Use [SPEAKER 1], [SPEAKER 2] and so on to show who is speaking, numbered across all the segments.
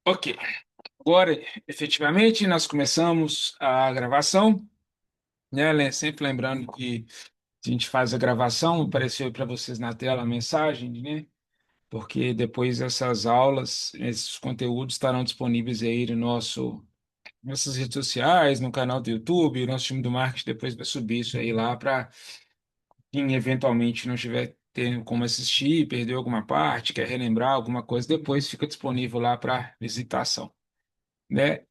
[SPEAKER 1] Ok, agora efetivamente nós começamos a gravação, né? Sempre lembrando que a gente faz a gravação, apareceu para vocês na tela a mensagem, né? Porque depois essas aulas, esses conteúdos estarão disponíveis aí no nossas redes sociais, no canal do YouTube. O nosso time do marketing depois vai subir isso aí lá para quem eventualmente não tiver tendo como assistir, perdeu alguma parte, quer relembrar alguma coisa, depois fica disponível lá para visitação, né?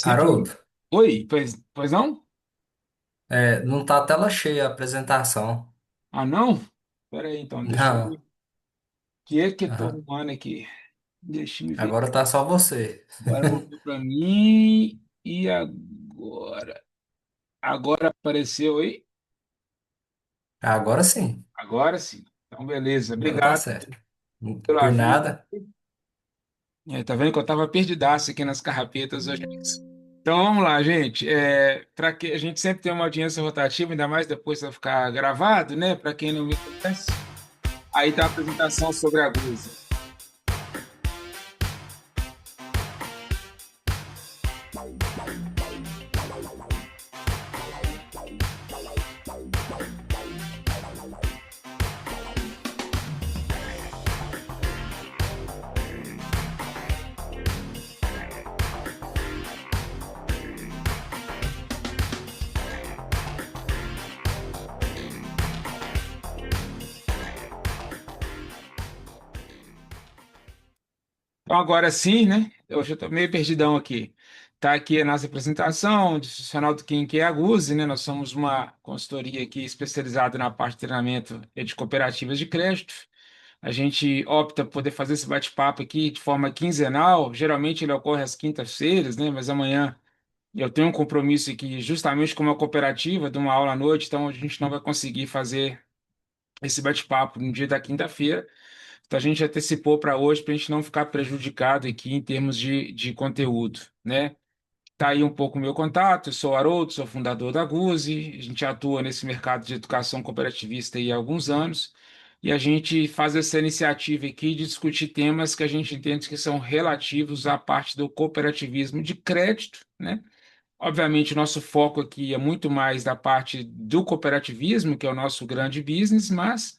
[SPEAKER 2] Haroldo,
[SPEAKER 1] Sempre. Oi, pois não?
[SPEAKER 2] não tá a tela cheia a apresentação.
[SPEAKER 1] Ah, não? Espera aí, então, deixa eu ver.
[SPEAKER 2] Não,
[SPEAKER 1] O que é que eu tô
[SPEAKER 2] aham.
[SPEAKER 1] arrumando aqui? Deixa eu ver.
[SPEAKER 2] Agora tá só você.
[SPEAKER 1] Agora voltou para mim. E agora? Agora apareceu aí?
[SPEAKER 2] Agora sim,
[SPEAKER 1] Agora sim. Então, beleza.
[SPEAKER 2] agora tá
[SPEAKER 1] Obrigado
[SPEAKER 2] certo.
[SPEAKER 1] pelo
[SPEAKER 2] Por
[SPEAKER 1] aviso.
[SPEAKER 2] nada.
[SPEAKER 1] Tá vendo que eu tava perdidaço aqui nas carrapetas hoje. Então vamos lá, gente. Para que a gente sempre tem uma audiência rotativa, ainda mais depois vai ficar gravado, né? Para quem não me conhece, aí tá a apresentação sobre a Guzi. Então, agora sim, né? Eu já estou meio perdidão aqui. Está aqui a nossa apresentação institucional do Quem que é a Guzzi, né? Nós somos uma consultoria aqui especializada na parte de treinamento e de cooperativas de crédito. A gente opta por poder fazer esse bate-papo aqui de forma quinzenal. Geralmente ele ocorre às quintas-feiras, né? Mas amanhã eu tenho um compromisso aqui justamente com uma cooperativa de uma aula à noite, então a gente não vai conseguir fazer esse bate-papo no dia da quinta-feira. Então a gente antecipou para hoje para a gente não ficar prejudicado aqui em termos de conteúdo, né? Tá aí um pouco o meu contato, eu sou Haroldo, sou fundador da Guzzi, a gente atua nesse mercado de educação cooperativista aí há alguns anos, e a gente faz essa iniciativa aqui de discutir temas que a gente entende que são relativos à parte do cooperativismo de crédito, né? Obviamente, o nosso foco aqui é muito mais da parte do cooperativismo, que é o nosso grande business, mas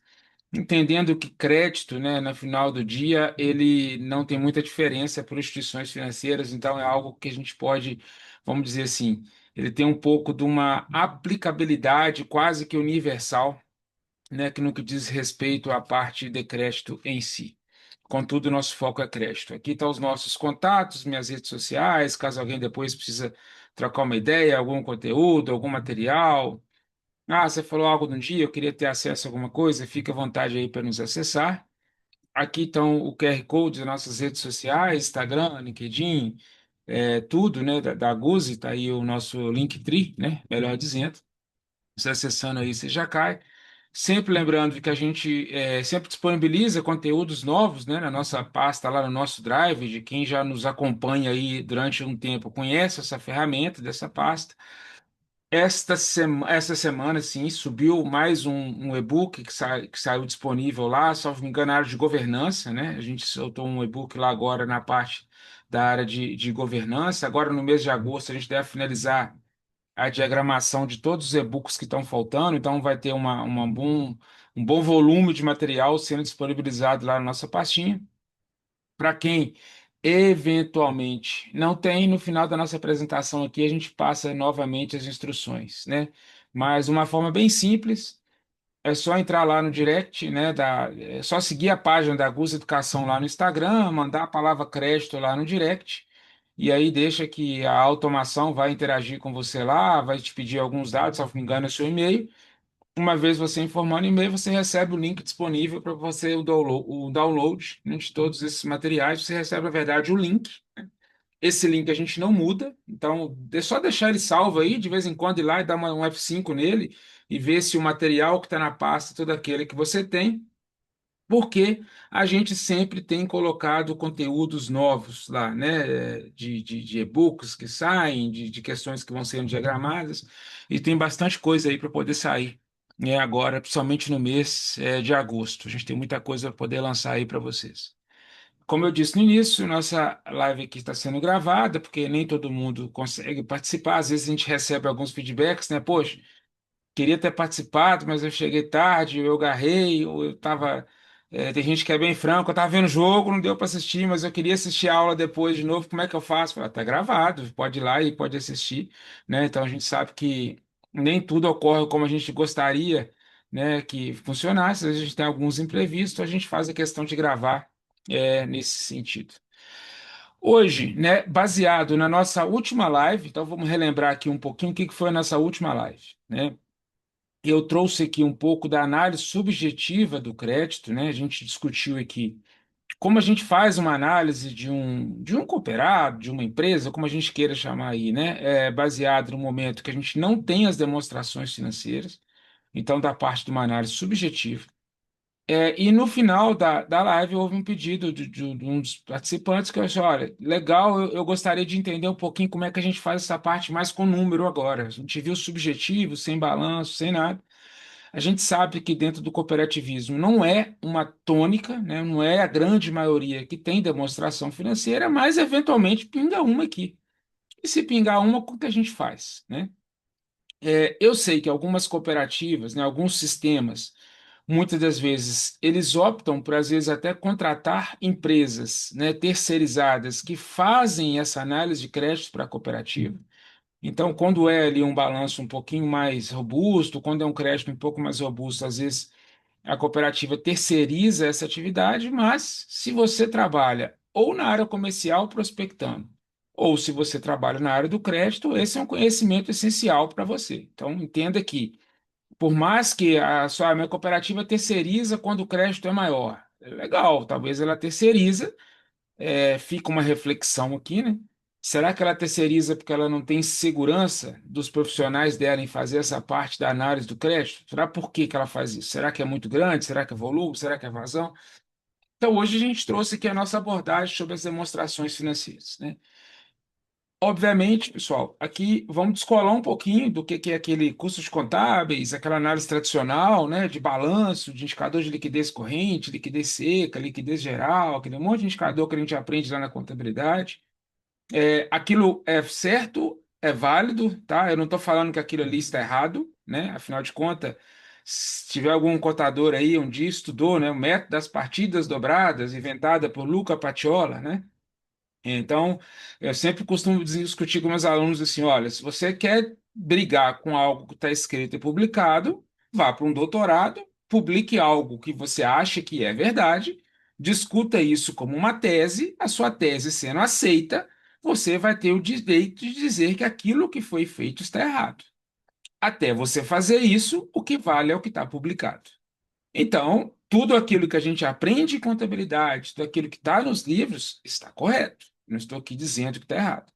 [SPEAKER 1] entendendo que crédito, né, no final do dia, ele não tem muita diferença para instituições financeiras, então é algo que a gente pode, vamos dizer assim, ele tem um pouco de uma aplicabilidade quase que universal, né, que no que diz respeito à parte de crédito em si. Contudo, o nosso foco é crédito. Aqui estão os nossos contatos, minhas redes sociais, caso alguém depois precisa trocar uma ideia, algum conteúdo, algum material. Ah, você falou algo de um dia, eu queria ter acesso a alguma coisa, fica à vontade aí para nos acessar. Aqui estão o QR Code das nossas redes sociais, Instagram, LinkedIn, tudo, né, da Guzzi, está aí o nosso Linktree, né, melhor dizendo. Você acessando aí, você já cai. Sempre lembrando que a gente sempre disponibiliza conteúdos novos, né, na nossa pasta, lá no nosso Drive, de quem já nos acompanha aí durante um tempo, conhece essa ferramenta dessa pasta. Essa semana, sim, subiu mais um e-book que saiu disponível lá, salvo me engano, na área de governança, né? A gente soltou um e-book lá agora na parte da área de governança. Agora, no mês de agosto, a gente deve finalizar a diagramação de todos os e-books que estão faltando, então vai ter um bom volume de material sendo disponibilizado lá na nossa pastinha. Para quem eventualmente não tem, no final da nossa apresentação aqui, a gente passa novamente as instruções, né? Mas uma forma bem simples, é só entrar lá no direct, né? É só seguir a página da Gus Educação lá no Instagram, mandar a palavra crédito lá no direct, e aí deixa que a automação vai interagir com você lá, vai te pedir alguns dados, se não me engano, é seu e-mail. Uma vez você informando e-mail, você recebe o link disponível para você o download, né, de todos esses materiais. Você recebe, na verdade, o link. Esse link a gente não muda, então é só deixar ele salvo aí, de vez em quando ir lá e dar um F5 nele e ver se o material que está na pasta é todo aquele que você tem, porque a gente sempre tem colocado conteúdos novos lá, né? De e-books que saem, de questões que vão sendo diagramadas, e tem bastante coisa aí para poder sair, né? Agora, principalmente no mês, de agosto. A gente tem muita coisa para poder lançar aí para vocês. como eu disse no início, nossa live aqui está sendo gravada, porque nem todo mundo consegue participar. Às vezes a gente recebe alguns feedbacks, né? Poxa, queria ter participado, mas eu cheguei tarde, eu garrei, ou eu estava. Tem gente que é bem franco, eu estava vendo o jogo, não deu para assistir, mas eu queria assistir a aula depois de novo, como é que eu faço? Fala, tá gravado, pode ir lá e pode assistir, né? Então a gente sabe que nem tudo ocorre como a gente gostaria, né, que funcionasse, às vezes a gente tem alguns imprevistos, a gente faz a questão de gravar nesse sentido. Hoje, né, baseado na nossa última live, então vamos relembrar aqui um pouquinho o que foi a nossa última live, né? Eu trouxe aqui um pouco da análise subjetiva do crédito, né? A gente discutiu aqui como a gente faz uma análise de um cooperado, de uma empresa, como a gente queira chamar aí, né? Baseado no momento que a gente não tem as demonstrações financeiras, então da parte de uma análise subjetiva. E no final da live houve um pedido de um dos participantes que eu disse, olha, legal, eu gostaria de entender um pouquinho como é que a gente faz essa parte mais com número agora. A gente viu subjetivo, sem balanço, sem nada. A gente sabe que dentro do cooperativismo não é uma tônica, né? Não é a grande maioria que tem demonstração financeira, mas eventualmente pinga uma aqui. E se pingar uma, o que a gente faz, né? Eu sei que algumas cooperativas, né, alguns sistemas, muitas das vezes, eles optam por, às vezes, até contratar empresas, né, terceirizadas que fazem essa análise de crédito para a cooperativa. Então, quando é ali um balanço um pouquinho mais robusto, quando é um crédito um pouco mais robusto, às vezes a cooperativa terceiriza essa atividade, mas se você trabalha ou na área comercial prospectando, ou se você trabalha na área do crédito, esse é um conhecimento essencial para você. Então, entenda que, por mais que a minha cooperativa terceiriza quando o crédito é maior, é legal, talvez ela terceiriza, fica uma reflexão aqui, né? Será que ela terceiriza porque ela não tem segurança dos profissionais dela em fazer essa parte da análise do crédito? Será por que que ela faz isso? Será que é muito grande? Será que é volume? Será que é vazão? Então, hoje a gente trouxe aqui a nossa abordagem sobre as demonstrações financeiras, né? Obviamente, pessoal, aqui vamos descolar um pouquinho do que é aquele custos contábeis, aquela análise tradicional, né, de balanço, de indicador de liquidez corrente, liquidez seca, liquidez geral, aquele monte de indicador que a gente aprende lá na contabilidade. Aquilo é certo, é válido, tá? Eu não estou falando que aquilo ali está errado, né? Afinal de contas, se tiver algum contador aí um dia estudou, né, o método das partidas dobradas, inventada por Luca Pacciola, né? Então, eu sempre costumo discutir com meus alunos assim: olha, se você quer brigar com algo que está escrito e publicado, vá para um doutorado, publique algo que você acha que é verdade, discuta isso como uma tese, a sua tese sendo aceita, você vai ter o direito de dizer que aquilo que foi feito está errado. Até você fazer isso, o que vale é o que está publicado. Então, tudo aquilo que a gente aprende em contabilidade, tudo aquilo que está nos livros, está correto. Não estou aqui dizendo que está errado.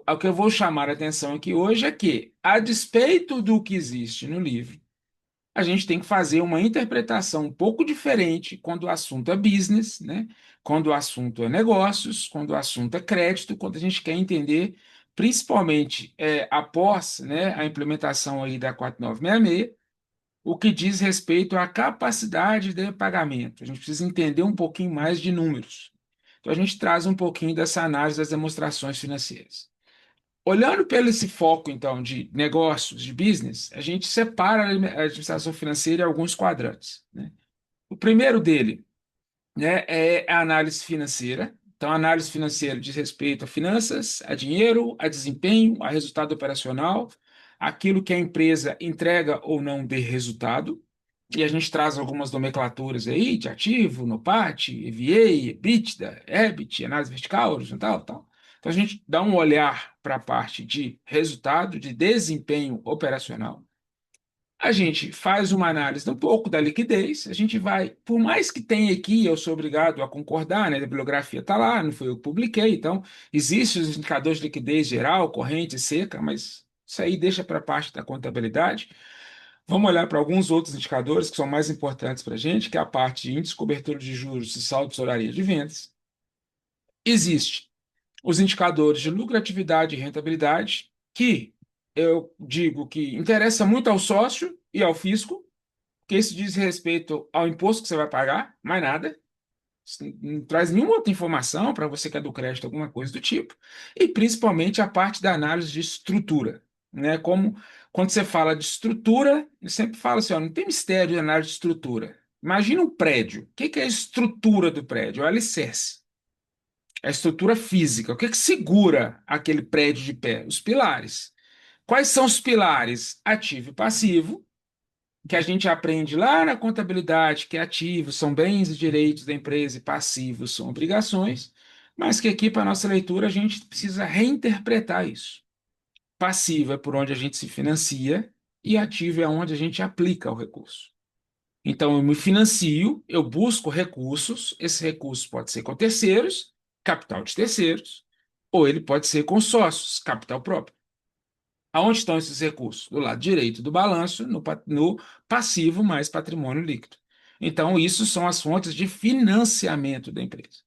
[SPEAKER 1] O que eu vou chamar a atenção aqui hoje é que, a despeito do que existe no livro, a gente tem que fazer uma interpretação um pouco diferente quando o assunto é business, né? Quando o assunto é negócios, quando o assunto é crédito, quando a gente quer entender, principalmente após, né, a implementação aí da 4966, o que diz respeito à capacidade de pagamento. A gente precisa entender um pouquinho mais de números. Então, a gente traz um pouquinho dessa análise das demonstrações financeiras. Olhando pelo esse foco, então, de negócios, de business, a gente separa a administração financeira em alguns quadrantes, né? O primeiro dele, né, é a análise financeira. Então, a análise financeira diz respeito a finanças, a dinheiro, a desempenho, a resultado operacional, aquilo que a empresa entrega ou não de resultado. E a gente traz algumas nomenclaturas aí de ativo, NOPAT, EVA, EBITDA, EBIT, análise vertical, horizontal, tal. Então, a gente dá um olhar para a parte de resultado, de desempenho operacional. A gente faz uma análise um pouco da liquidez, a gente vai, por mais que tenha aqui, eu sou obrigado a concordar, né? A bibliografia está lá, não foi eu que publiquei, então existem os indicadores de liquidez geral, corrente e seca, mas isso aí deixa para a parte da contabilidade. Vamos olhar para alguns outros indicadores que são mais importantes para a gente, que é a parte de índice de cobertura de juros e saldo de tesouraria de vendas. Existe os indicadores de lucratividade e rentabilidade, que eu digo que interessa muito ao sócio e ao fisco, que isso diz respeito ao imposto que você vai pagar, mais nada. Não traz nenhuma outra informação para você que é do crédito, alguma coisa do tipo. E principalmente a parte da análise de estrutura, né? Como quando você fala de estrutura, eu sempre falo assim, ó, não tem mistério de análise de estrutura. Imagina um prédio. O que que é a estrutura do prédio? É o alicerce. É a estrutura física. O que que segura aquele prédio de pé? Os pilares. Quais são os pilares? Ativo e passivo, que a gente aprende lá na contabilidade, que ativos são bens e direitos da empresa e passivos são obrigações, mas que aqui, para a nossa leitura, a gente precisa reinterpretar isso. Passivo é por onde a gente se financia e ativo é onde a gente aplica o recurso. Então, eu me financio, eu busco recursos, esse recurso pode ser com terceiros, capital de terceiros, ou ele pode ser com sócios, capital próprio. Aonde estão esses recursos? Do lado direito do balanço, no passivo mais patrimônio líquido. Então, isso são as fontes de financiamento da empresa.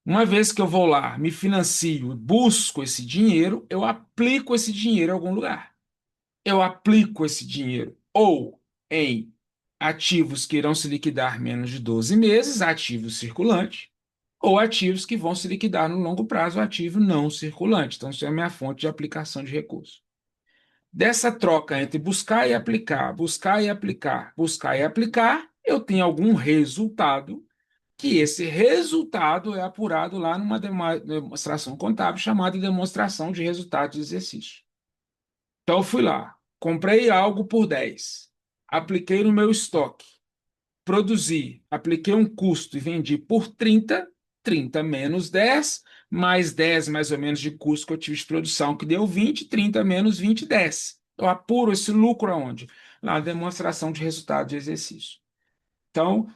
[SPEAKER 1] Uma vez que eu vou lá, me financio, busco esse dinheiro, eu aplico esse dinheiro em algum lugar. Eu aplico esse dinheiro ou em ativos que irão se liquidar menos de 12 meses, ativo circulante, ou ativos que vão se liquidar no longo prazo, ativo não circulante. Então, isso é a minha fonte de aplicação de recursos. Dessa troca entre buscar e aplicar, buscar e aplicar, buscar e aplicar, eu tenho algum resultado, que esse resultado é apurado lá numa demonstração contábil chamada demonstração de resultado de exercício. Então, eu fui lá, comprei algo por 10, apliquei no meu estoque, produzi, apliquei um custo e vendi por 30, 30 menos 10, mais 10 mais ou menos de custo que eu tive de produção, que deu 20, 30 menos 20, 10. Eu apuro esse lucro aonde? Na demonstração de resultado de exercício. Então,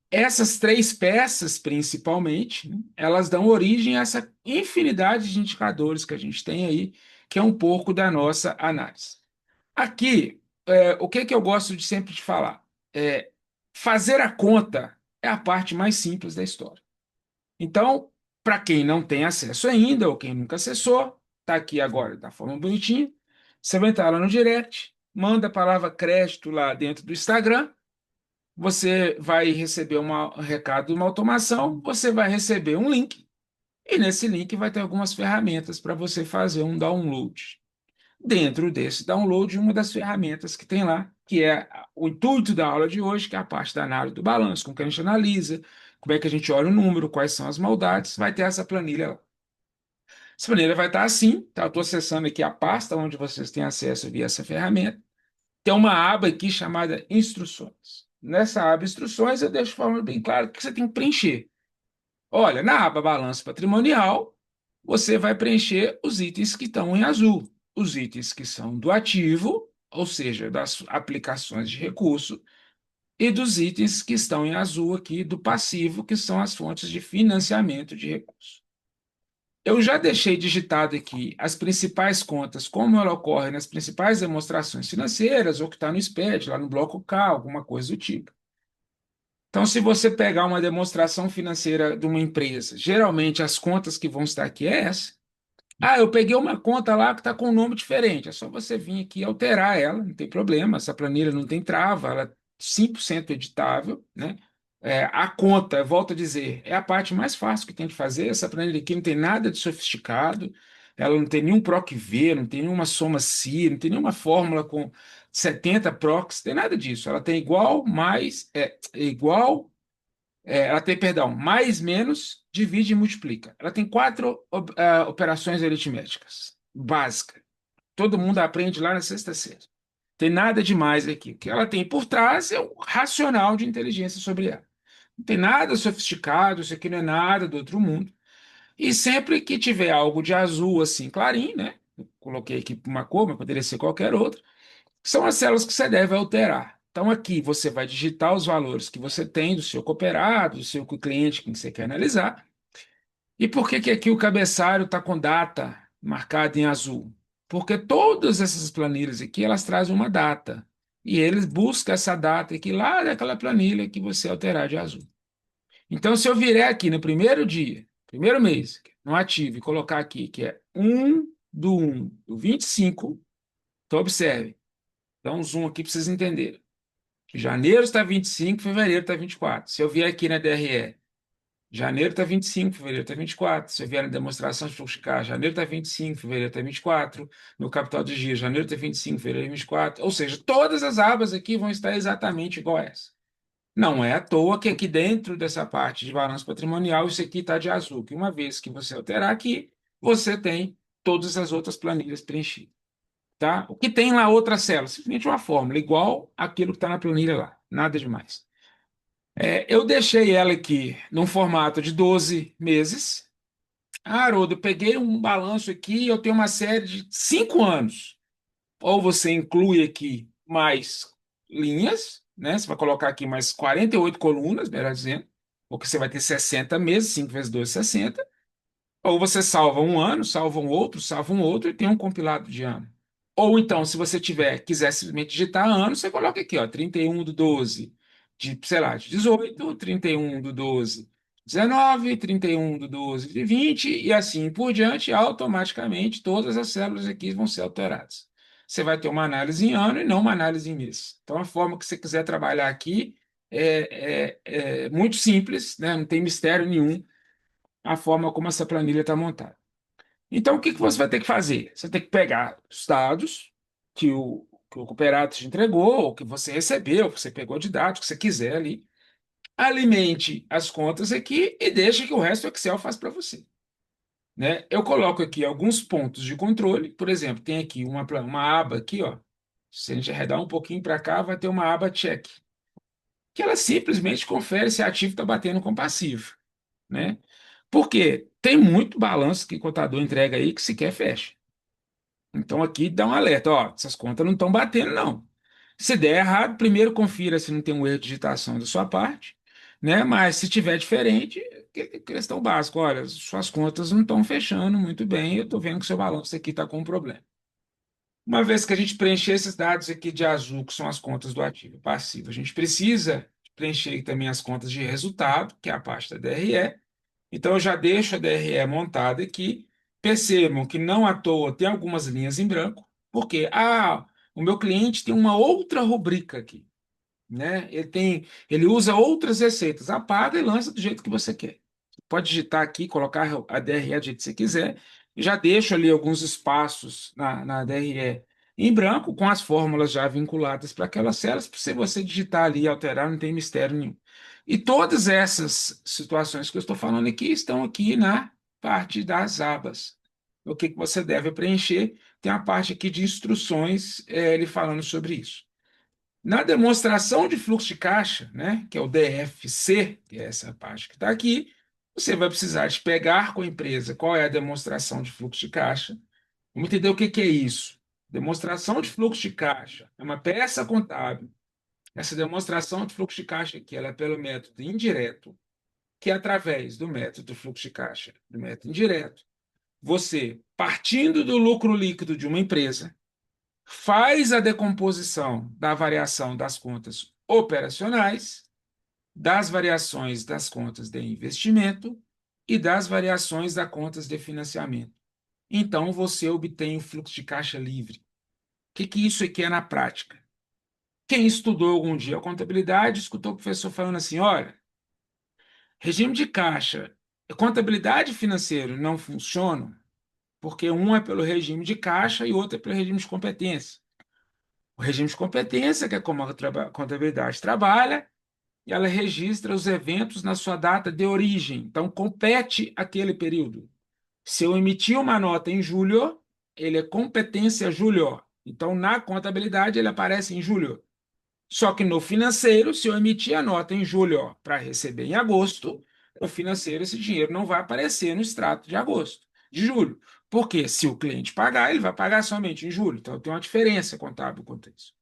[SPEAKER 1] essas três peças, principalmente, né, elas dão origem a essa infinidade de indicadores que a gente tem aí, que é um pouco da nossa análise. Aqui, o que que eu gosto de sempre de falar? É, fazer a conta é a parte mais simples da história. Então, para quem não tem acesso ainda, ou quem nunca acessou, está aqui agora, da forma bonitinha. Você vai entrar lá no direct, manda a palavra crédito lá dentro do Instagram, você vai receber um recado, uma automação, você vai receber um link, e nesse link vai ter algumas ferramentas para você fazer um download. Dentro desse download, uma das ferramentas que tem lá, que é o intuito da aula de hoje, que é a parte da análise do balanço, como que a gente analisa, como é que a gente olha o número, quais são as maldades, vai ter essa planilha lá. Essa planilha vai estar assim, tá? Eu estou acessando aqui a pasta onde vocês têm acesso via essa ferramenta. Tem uma aba aqui chamada Instruções. Nessa aba Instruções, eu deixo de forma bem clara o que você tem que preencher. Olha, na aba Balanço Patrimonial, você vai preencher os itens que estão em azul. Os itens que são do ativo, ou seja, das aplicações de recurso, e dos itens que estão em azul aqui do passivo, que são as fontes de financiamento de recurso. Eu já deixei digitado aqui as principais contas, como ela ocorre nas principais demonstrações financeiras, ou que está no SPED, lá no bloco K, alguma coisa do tipo. Então, se você pegar uma demonstração financeira de uma empresa, geralmente as contas que vão estar aqui é essa. Ah, eu peguei uma conta lá que está com um nome diferente. É só você vir aqui e alterar ela, não tem problema. Essa planilha não tem trava, ela é 100% editável, né? A conta, eu volto a dizer, é a parte mais fácil que tem de fazer. Essa planilha aqui não tem nada de sofisticado, ela não tem nenhum PROC-V, não tem nenhuma soma-si, não tem nenhuma fórmula com 70 procs, não tem nada disso. Ela tem igual, mais, igual, ela tem, perdão, mais, menos, divide e multiplica. Ela tem quatro operações aritméticas básicas. Todo mundo aprende lá na sexta série. Tem nada demais aqui. O que ela tem por trás é o racional de inteligência sobre ela. Não tem nada sofisticado, isso aqui não é nada do outro mundo. E sempre que tiver algo de azul assim, clarinho, né? Eu coloquei aqui uma cor, mas poderia ser qualquer outra. São as células que você deve alterar. Então, aqui você vai digitar os valores que você tem do seu cooperado, do seu cliente que você quer analisar. E por que que aqui o cabeçalho está com data marcada em azul? Porque todas essas planilhas aqui, elas trazem uma data. E eles buscam essa data aqui lá daquela planilha que você alterar de azul. Então, se eu vier aqui no primeiro dia, primeiro mês, no ativo, e colocar aqui que é 1 do 25, então observe. Dá um zoom aqui para vocês entenderem. Janeiro está 25, fevereiro está 24. Se eu vier aqui na DRE Janeiro está 25, fevereiro está 24. Se eu vier na demonstração de fluxo de caixa, janeiro está 25, fevereiro está 24. No capital de giro, janeiro está 25, fevereiro 24. Ou seja, todas as abas aqui vão estar exatamente igual a essa. Não é à toa que aqui dentro dessa parte de balanço patrimonial, isso aqui está de azul, que uma vez que você alterar aqui, você tem todas as outras planilhas preenchidas, tá? O que tem lá outra célula? Simplesmente uma fórmula, igual aquilo que está na planilha lá, nada demais. Eu deixei ela aqui num formato de 12 meses. Ah, Haroldo, eu peguei um balanço aqui e eu tenho uma série de 5 anos. Ou você inclui aqui mais linhas, né? Você vai colocar aqui mais 48 colunas, melhor dizendo, porque você vai ter 60 meses, 5 vezes 12, 60. Ou você salva um ano, salva um outro e tem um compilado de ano. Ou então, se você quiser simplesmente digitar ano, você coloca aqui, ó, 31 do 12 de, sei lá, de 18, 31 do 12 de 19, 31 do 12 de 20 e assim por diante, automaticamente todas as células aqui vão ser alteradas. Você vai ter uma análise em ano e não uma análise em mês. Então, a forma que você quiser trabalhar aqui é muito simples, né? Não tem mistério nenhum a forma como essa planilha está montada. Então, o que que você vai ter que fazer? Você tem que pegar os dados que o Cooperato te entregou, ou que você recebeu, que você pegou de dados, que você quiser ali, alimente as contas aqui e deixe que o resto o Excel faz para você, né? Eu coloco aqui alguns pontos de controle, por exemplo, tem aqui uma aba aqui, ó. Se a gente arredar um pouquinho para cá, vai ter uma aba check, que ela simplesmente confere se ativo está batendo com passivo, né? Porque tem muito balanço que o contador entrega aí que sequer fecha. Então aqui dá um alerta, ó, essas contas não estão batendo, não. Se der errado, primeiro confira se não tem um erro de digitação da sua parte, né? Mas se tiver diferente, questão básica, olha, suas contas não estão fechando muito bem, eu estou vendo que seu balanço aqui está com um problema. Uma vez que a gente preencher esses dados aqui de azul, que são as contas do ativo e passivo, a gente precisa preencher também as contas de resultado, que é a parte da DRE. Então, eu já deixo a DRE montada aqui. Percebam que não à toa tem algumas linhas em branco, porque o meu cliente tem uma outra rubrica aqui, né? Ele usa outras receitas, apaga e lança do jeito que você quer. Pode digitar aqui, colocar a DRE do jeito que você quiser. Já deixo ali alguns espaços na DRE em branco, com as fórmulas já vinculadas para aquelas células, para você digitar ali e alterar, não tem mistério nenhum. E todas essas situações que eu estou falando aqui estão aqui na parte das abas. O que que você deve preencher? Tem a parte aqui de instruções, ele falando sobre isso. Na demonstração de fluxo de caixa, né, que é o DFC, que é essa parte que está aqui, você vai precisar de pegar com a empresa qual é a demonstração de fluxo de caixa. Vamos entender o que que é isso. Demonstração de fluxo de caixa é uma peça contábil. Essa demonstração de fluxo de caixa aqui, ela é pelo método indireto, que é através do método fluxo de caixa, do método indireto, você, partindo do lucro líquido de uma empresa, faz a decomposição da variação das contas operacionais, das variações das contas de investimento e das variações das contas de financiamento. Então, você obtém o fluxo de caixa livre. O que que isso aqui é na prática? Quem estudou algum dia a contabilidade, escutou o professor falando assim: olha, regime de caixa, contabilidade financeira não funcionam porque um é pelo regime de caixa e outro é pelo regime de competência. O regime de competência, que é como a contabilidade trabalha, e ela registra os eventos na sua data de origem. Então, compete aquele período. Se eu emitir uma nota em julho, ele é competência julho. Então, na contabilidade, ele aparece em julho. Só que no financeiro, se eu emitir a nota em julho para receber em agosto, no financeiro esse dinheiro não vai aparecer no extrato de agosto, de julho. Porque se o cliente pagar, ele vai pagar somente em julho. Então, tem uma diferença contábil quanto a isso.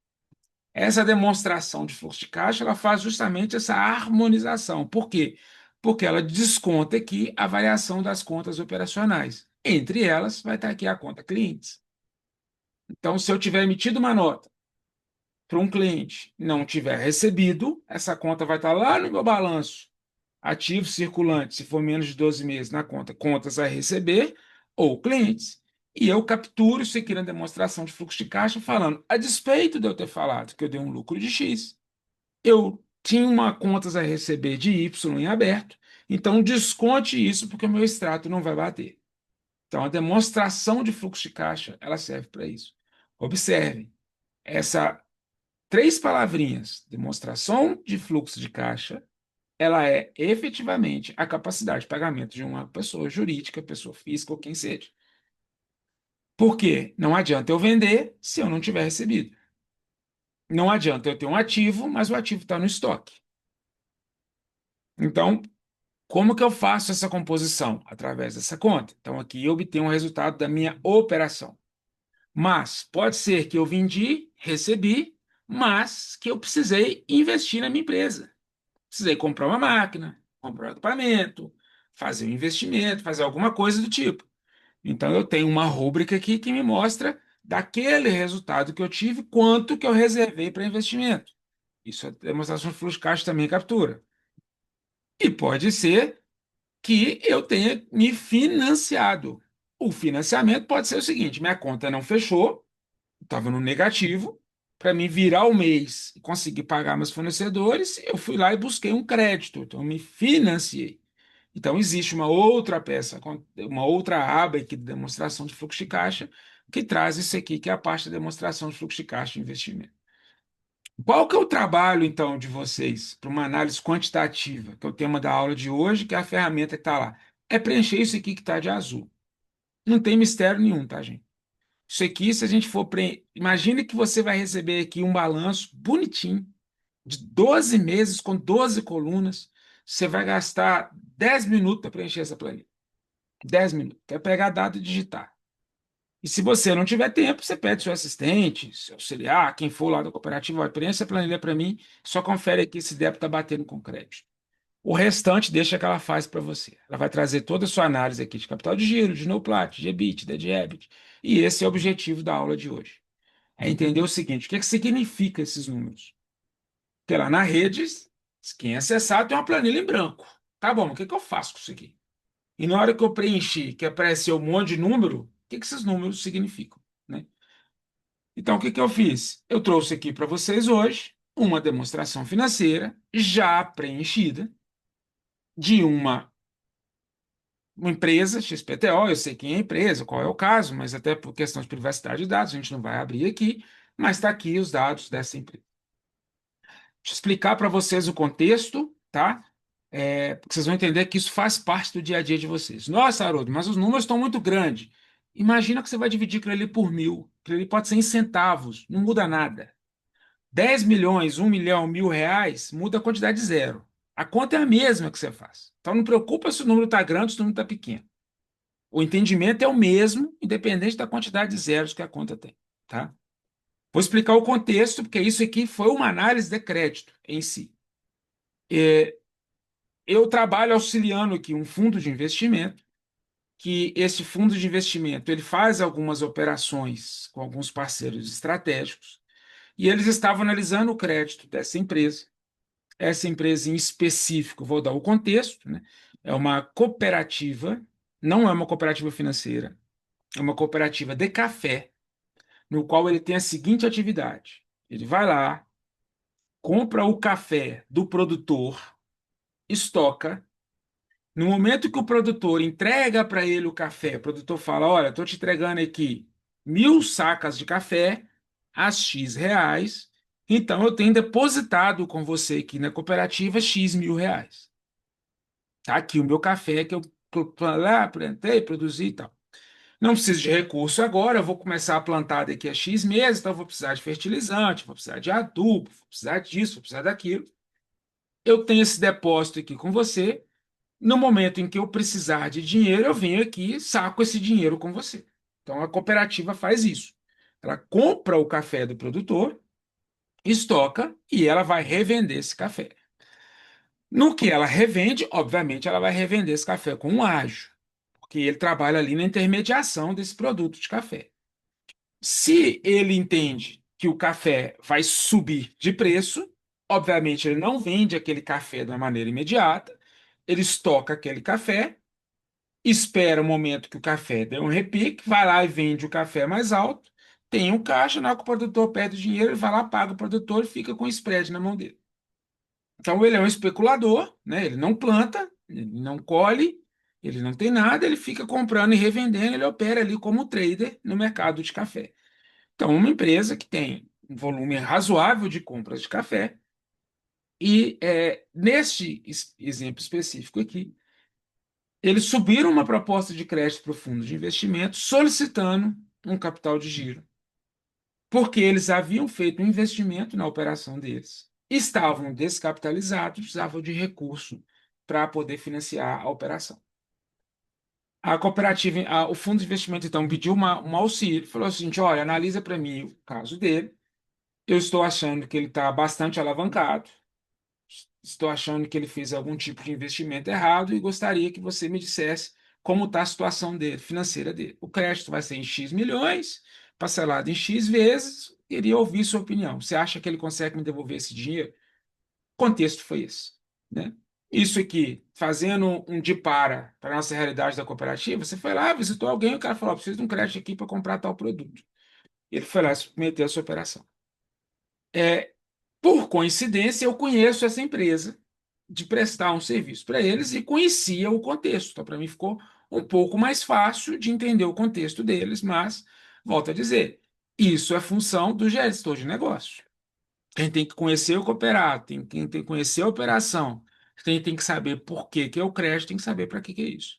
[SPEAKER 1] Essa demonstração de fluxo de caixa, ela faz justamente essa harmonização. Por quê? Porque ela desconta aqui a variação das contas operacionais. Entre elas, vai estar aqui a conta clientes. Então, se eu tiver emitido uma nota para um cliente e não tiver recebido, essa conta vai estar lá no meu balanço, ativo circulante, se for menos de 12 meses na conta, contas a receber ou clientes. E eu capturo isso aqui na demonstração de fluxo de caixa, falando, a despeito de eu ter falado que eu dei um lucro de X, eu tinha uma contas a receber de Y em aberto, Então, desconte isso porque o meu extrato não vai bater. Então, a demonstração de fluxo de caixa, ela serve para isso. Observe, essa três palavrinhas, demonstração de fluxo de caixa, ela é efetivamente a capacidade de pagamento de uma pessoa jurídica, pessoa física ou quem seja. Por quê? Não adianta eu vender se eu não tiver recebido. Não adianta eu ter um ativo, mas o ativo está no estoque. Então, como que eu faço essa composição? Através dessa conta. Então, aqui eu obtenho o resultado da minha operação. Mas pode ser que eu vendi, recebi, mas que eu precisei investir na minha empresa. Precisei comprar uma máquina, comprar um equipamento, fazer um investimento, fazer alguma coisa do tipo. Então eu tenho uma rúbrica aqui que me mostra daquele resultado que eu tive, quanto que eu reservei para investimento. Isso a demonstração de fluxo de caixa também captura. E pode ser que eu tenha me financiado. O financiamento pode ser o seguinte: minha conta não fechou, estava no negativo. Para mim virar o mês e conseguir pagar meus fornecedores, eu fui lá e busquei um crédito. Então, eu me financiei. Então, existe uma outra peça, uma outra aba aqui de demonstração de fluxo de caixa, que traz isso aqui, que é a parte da demonstração de fluxo de caixa de investimento. Qual que é o trabalho, então, de vocês para uma análise quantitativa, que é o tema da aula de hoje, que é a ferramenta que está lá? É preencher isso aqui que está de azul. Não tem mistério nenhum, tá, gente? Isso aqui, se a gente for. Imagine que você vai receber aqui um balanço bonitinho, de 12 meses, com 12 colunas. Você vai gastar 10 minutos para preencher essa planilha. 10 minutos. Quer pegar dado e digitar. E se você não tiver tempo, você pede seu assistente, seu auxiliar, quem for lá da cooperativa, olha, preencha essa planilha para mim, só confere aqui se débito está batendo com crédito. O restante deixa que ela faz para você. Ela vai trazer toda a sua análise aqui de capital de giro, de NOPLAT, de EBITDA, de EBIT. E esse é o objetivo da aula de hoje. É entender o seguinte: o que é que significa esses números? Porque lá na rede, quem acessar tem uma planilha em branco. Tá bom, mas o que é que eu faço com isso aqui? E na hora que eu preenchi, que apareceu um monte de número, o que é que esses números significam, né? Então, o que é que eu fiz? Eu trouxe aqui para vocês hoje uma demonstração financeira já preenchida de uma empresa XPTO. Eu sei quem é a empresa, qual é o caso, mas até por questão de privacidade de dados, a gente não vai abrir aqui, mas está aqui os dados dessa empresa. Deixa eu explicar para vocês o contexto, tá? Porque vocês vão entender que isso faz parte do dia a dia de vocês. Nossa, Haroldo, mas os números estão muito grandes. Imagina que você vai dividir aquilo ali por 1.000. Aquilo ali pode ser em centavos, não muda nada. 10 milhões, 1 milhão, R$ 1.000, muda a quantidade de zero. A conta é a mesma que você faz. Então não preocupa se o número está grande ou se o número está pequeno. O entendimento é o mesmo, independente da quantidade de zeros que a conta tem, tá? Vou explicar o contexto, porque isso aqui foi uma análise de crédito em si. Eu trabalho auxiliando aqui um fundo de investimento, que esse fundo de investimento ele faz algumas operações com alguns parceiros estratégicos, e eles estavam analisando o crédito dessa empresa. Essa empresa em específico, vou dar o contexto, né? É uma cooperativa, não é uma cooperativa financeira, é uma cooperativa de café, no qual ele tem a seguinte atividade: ele vai lá, compra o café do produtor, estoca. No momento que o produtor entrega para ele o café, o produtor fala: Olha, estou te entregando aqui 1.000 sacas de café a X reais, então eu tenho depositado com você aqui na cooperativa X mil reais. Tá aqui o meu café que eu lá, plantei, produzi e tal. Não preciso de recurso agora, eu vou começar a plantar daqui a X meses, então eu vou precisar de fertilizante, vou precisar de adubo, vou precisar disso, vou precisar daquilo. Eu tenho esse depósito aqui com você. No momento em que eu precisar de dinheiro, eu venho aqui e saco esse dinheiro com você. Então a cooperativa faz isso. Ela compra o café do produtor, estoca e ela vai revender esse café. No que ela revende, obviamente, ela vai revender esse café com um ágio, porque ele trabalha ali na intermediação desse produto de café. Se ele entende que o café vai subir de preço, obviamente ele não vende aquele café de uma maneira imediata, ele estoca aquele café, espera o momento que o café dê um repique, vai lá e vende o café mais alto, tem um caixa, na hora que o produtor pede o dinheiro, ele vai lá, paga o produtor e fica com o spread na mão dele. Então ele é um especulador, né? Ele não planta, Ele não colhe, ele não tem nada, ele fica comprando e revendendo, ele opera ali como trader no mercado de café. Então, uma empresa que tem um volume razoável de compras de café, e neste exemplo específico aqui, eles subiram uma proposta de crédito para o fundo de investimento solicitando um capital de giro, porque eles haviam feito um investimento na operação deles, estavam descapitalizados, precisavam de recurso para poder financiar a operação. A cooperativa, o fundo de investimento, então, pediu um auxílio, falou assim: olha, analisa para mim o caso dele. Eu estou achando que ele está bastante alavancado, estou achando que ele fez algum tipo de investimento errado e gostaria que você me dissesse como está a situação dele, financeira dele. O crédito vai ser em X milhões, parcelado em X vezes. Queria ouvir sua opinião. Você acha que ele consegue me devolver esse dinheiro? O contexto foi esse, né? Isso aqui, fazendo um de para a nossa realidade da cooperativa, você foi lá, visitou alguém, o cara falou: preciso de um crédito aqui para comprar tal produto. Ele foi lá submeter a sua operação. É, por coincidência, eu conheço essa empresa de prestar um serviço para eles e conhecia o contexto. Então, para mim, ficou um pouco mais fácil de entender o contexto deles, mas, volto a dizer, isso é função do gestor de negócio. Quem tem que conhecer o cooperado, quem tem que conhecer a operação, quem tem que saber por que é o crédito, tem que saber para que é isso.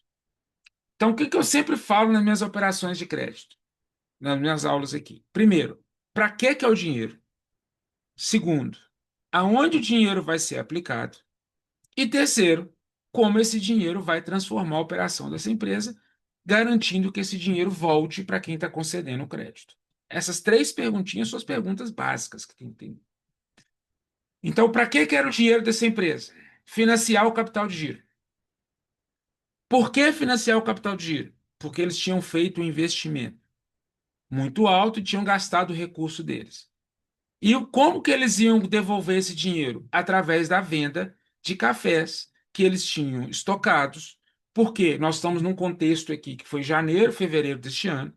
[SPEAKER 1] Então, o que que eu sempre falo nas minhas operações de crédito, nas minhas aulas aqui? Primeiro, para que é o dinheiro? Segundo, aonde o dinheiro vai ser aplicado? E terceiro, como esse dinheiro vai transformar a operação dessa empresa, garantindo que esse dinheiro volte para quem está concedendo o crédito. Essas três perguntinhas são as perguntas básicas que tem que ter. Então, para que era o dinheiro dessa empresa? Financiar o capital de giro. Por que financiar o capital de giro? Porque eles tinham feito um investimento muito alto e tinham gastado o recurso deles. E como que eles iam devolver esse dinheiro? Através da venda de cafés que eles tinham estocados, porque nós estamos num contexto aqui que foi janeiro, fevereiro deste ano.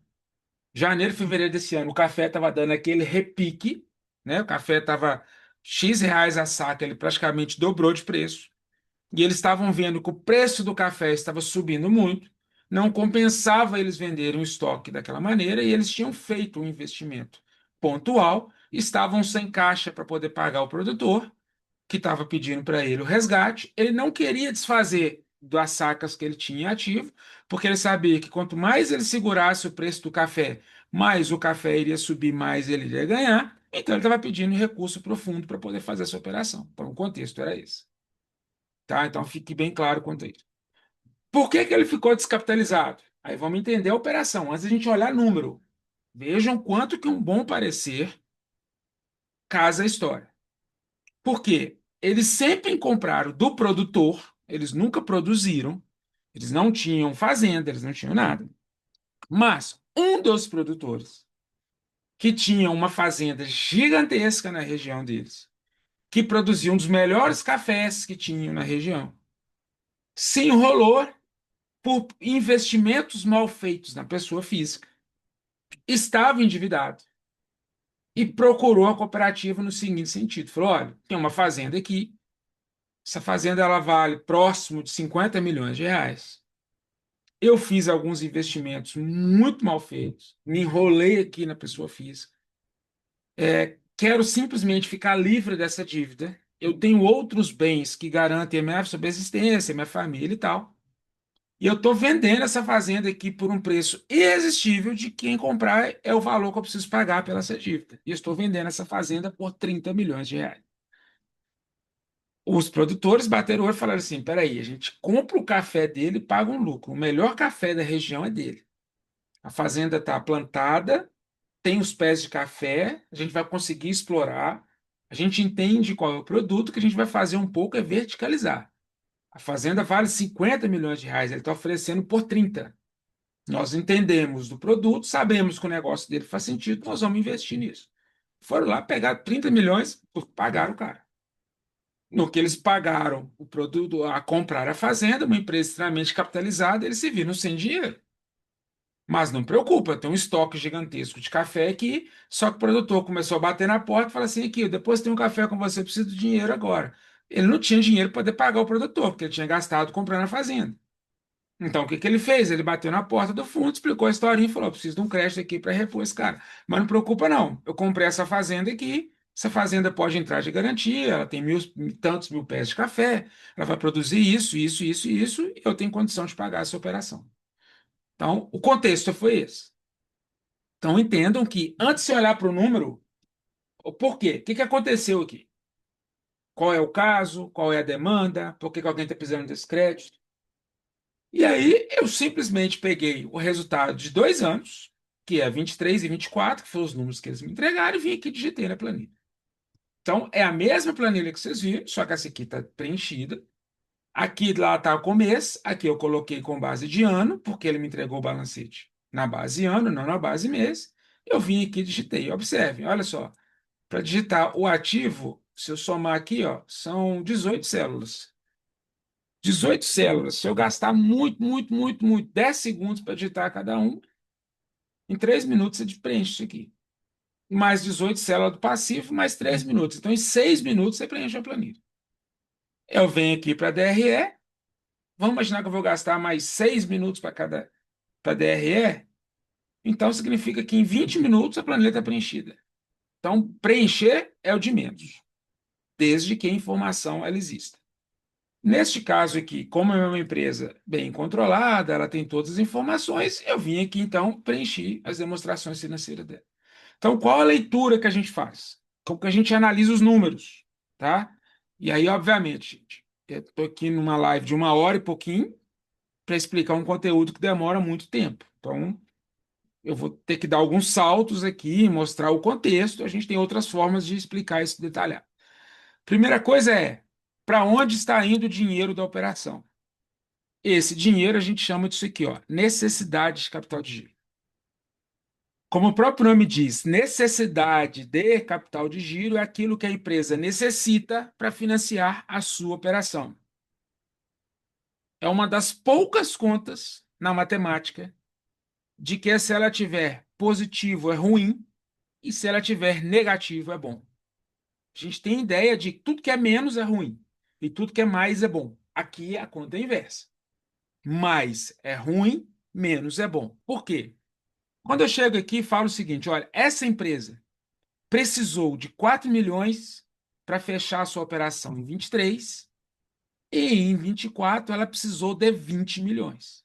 [SPEAKER 1] Janeiro, fevereiro desse ano, o café estava dando aquele repique, né? O café estava X reais a saca, ele praticamente dobrou de preço. E eles estavam vendo que o preço do café estava subindo muito, não compensava eles venderem o estoque daquela maneira, e eles tinham feito um investimento pontual, estavam sem caixa para poder pagar o produtor, que estava pedindo para ele o resgate. Ele não queria desfazer das sacas que ele tinha ativo, porque ele sabia que quanto mais ele segurasse o preço do café, mais o café iria subir, mais ele iria ganhar. Então ele estava pedindo recurso profundo para poder fazer essa operação. Então o contexto era esse. Tá? Então fique bem claro quanto a isso. Por que que ele ficou descapitalizado? Aí vamos entender a operação. Antes da gente olhar número, vejam quanto que um bom parecer casa a história. Por quê? Eles sempre compraram do produtor, eles nunca produziram, eles não tinham fazenda, eles não tinham nada. Mas um dos produtores, que tinha uma fazenda gigantesca na região deles, que produzia um dos melhores cafés que tinham na região, se enrolou por investimentos mal feitos na pessoa física, estava endividado e procurou a cooperativa no seguinte sentido: falou, olha, tem uma fazenda aqui, essa fazenda ela vale próximo de 50 milhões de reais. Eu fiz alguns investimentos muito mal feitos, me enrolei aqui na pessoa física. Quero simplesmente ficar livre dessa dívida. Eu tenho outros bens que garantem a minha subsistência, a minha família e tal. E eu estou vendendo essa fazenda aqui por um preço irresistível de quem comprar é o valor que eu preciso pagar pela essa dívida. E estou vendendo essa fazenda por 30 milhões de reais. Os produtores bateram o olho e falaram assim: peraí, a gente compra o café dele e paga um lucro. O melhor café da região é dele. A fazenda está plantada, tem os pés de café, a gente vai conseguir explorar, a gente entende qual é o produto, que a gente vai fazer um pouco é verticalizar. A fazenda vale 50 milhões de reais, ele está oferecendo por 30. Nós entendemos do produto, sabemos que o negócio dele faz sentido, nós vamos investir nisso. Foram lá, pegaram 30 milhões, pagaram o cara. No que eles pagaram o produto a comprar a fazenda, uma empresa extremamente capitalizada, eles se viram sem dinheiro. Mas não preocupa, tem um estoque gigantesco de café aqui, só que o produtor começou a bater na porta e falou assim: aqui, depois tem um café com você, eu preciso de dinheiro agora. ele não tinha dinheiro para poder pagar o produtor, porque ele tinha gastado comprando a fazenda. Então, o que que ele fez? Ele bateu na porta do fundo, explicou a historinha e falou: preciso de um crédito aqui para repor esse cara. Mas não preocupa, não. Eu comprei essa fazenda aqui. Essa fazenda pode entrar de garantia, ela tem tantos mil pés de café, ela vai produzir isso, isso, isso e isso, e eu tenho condição de pagar essa operação. Então, o contexto foi esse. Então, entendam que antes de olhar para o número, o porquê? O que que aconteceu aqui? Qual é o caso? Qual é a demanda? Por que que alguém está precisando desse crédito? E aí eu simplesmente peguei o resultado de 2 anos, que é 23 e 24, que foram os números que eles me entregaram, e vim aqui e digitei na planilha. Então, é a mesma planilha que vocês viram, só que essa aqui está preenchida. Aqui lá está o mês, aqui eu coloquei com base de ano, porque ele me entregou o balancete na base ano, não na base mês. Eu vim aqui e digitei. Observem, olha só, para digitar o ativo, se eu somar aqui, ó, são 18 células. 18 células. Se eu gastar muito, muito, muito, muito, 10 segundos para digitar cada um, em 3 minutos você preenche isso aqui. Mais 18 células do passivo, mais 3 minutos. Então, em 6 minutos você preenche a planilha. Eu venho aqui para a DRE. Vamos imaginar que eu vou gastar mais 6 minutos para DRE. Então, significa que em 20 minutos a planilha está preenchida. Então, preencher é o de menos, desde que a informação ela exista. Neste caso aqui, como é uma empresa bem controlada, ela tem todas as informações, eu vim aqui então preencher as demonstrações financeiras dela. Então, qual a leitura que a gente faz? Como que a gente analisa os números, tá? E aí, obviamente, gente, eu estou aqui numa live de 1 hora e pouquinho para explicar um conteúdo que demora muito tempo. Então, eu vou ter que dar alguns saltos aqui, mostrar o contexto. A gente tem outras formas de explicar isso detalhado. Primeira coisa é, para onde está indo o dinheiro da operação? Esse dinheiro a gente chama disso aqui, ó, necessidade de capital de giro. Como o próprio nome diz, necessidade de capital de giro é aquilo que a empresa necessita para financiar a sua operação. É uma das poucas contas na matemática de que se ela tiver positivo é ruim e se ela tiver negativo é bom. A gente tem ideia de que tudo que é menos é ruim e tudo que é mais é bom. Aqui a conta é inversa. Mais é ruim, menos é bom. Por quê? Quando eu chego aqui e falo o seguinte, olha, essa empresa precisou de 4 milhões para fechar a sua operação em 23 e em 24 ela precisou de 20 milhões.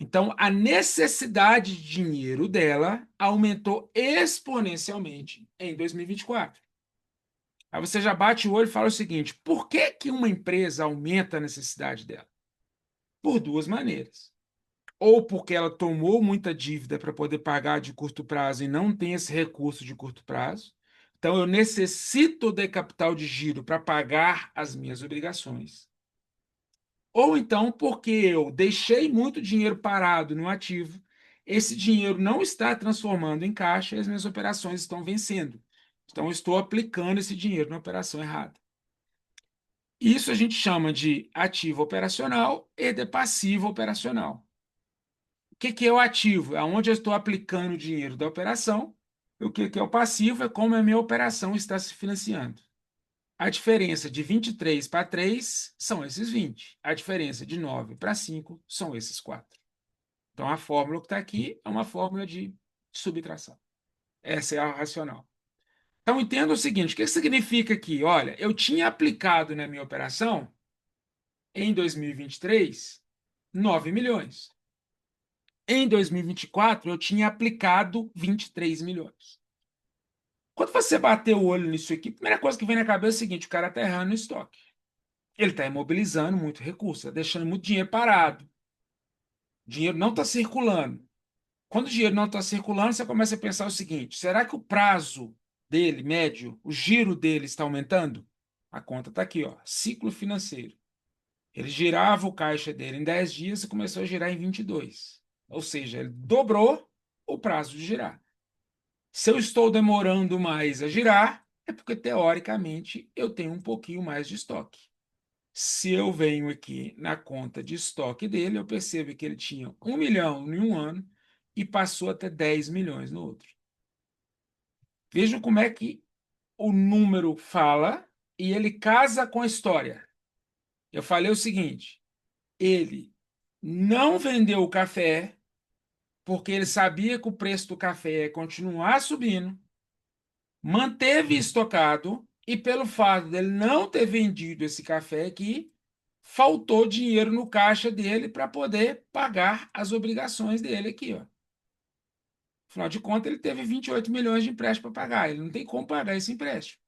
[SPEAKER 1] Então, a necessidade de dinheiro dela aumentou exponencialmente em 2024. Aí você já bate o olho e fala o seguinte: por que que uma empresa aumenta a necessidade dela? Por duas maneiras. Ou porque ela tomou muita dívida para poder pagar de curto prazo e não tem esse recurso de curto prazo. Então, eu necessito de capital de giro para pagar as minhas obrigações. Ou então, porque eu deixei muito dinheiro parado no ativo, esse dinheiro não está transformando em caixa e as minhas operações estão vencendo. Então, eu estou aplicando esse dinheiro na operação errada. Isso a gente chama de ativo operacional e de passivo operacional. O que que é o ativo? É onde eu estou aplicando o dinheiro da operação. O que que é o passivo? É como a minha operação está se financiando. A diferença de 23 para 3 são esses 20. A diferença de 9 para 5 são esses 4. Então, a fórmula que está aqui é uma fórmula de subtração. Essa é a racional. Então, entenda o seguinte: o que significa aqui? Olha, eu tinha aplicado na minha operação, em 2023, 9 milhões. Em 2024, eu tinha aplicado 23 milhões. Quando você bater o olho nisso aqui, a primeira coisa que vem na cabeça é o seguinte: o cara está errando no estoque. Ele está imobilizando muito recurso, está deixando muito dinheiro parado. O dinheiro não está circulando. Quando o dinheiro não está circulando, você começa a pensar o seguinte: será que o prazo dele, médio, o giro dele está aumentando? A conta está aqui, ó, ciclo financeiro. Ele girava o caixa dele em 10 dias e começou a girar em 22. Ou seja, ele dobrou o prazo de girar. Se eu estou demorando mais a girar, é porque, teoricamente, eu tenho um pouquinho mais de estoque. Se eu venho aqui na conta de estoque dele, eu percebo que ele tinha 1 milhão em um ano e passou até 10 milhões no outro. Vejam como é que o número fala e ele casa com a história. Eu falei o seguinte: ele não vendeu o café porque ele sabia que o preço do café ia continuar subindo, manteve estocado e pelo fato dele não ter vendido esse café aqui, faltou dinheiro no caixa dele para poder pagar as obrigações dele aqui, ó. Afinal de contas, ele teve 28 milhões de empréstimo para pagar. Ele não tem como pagar esse empréstimo.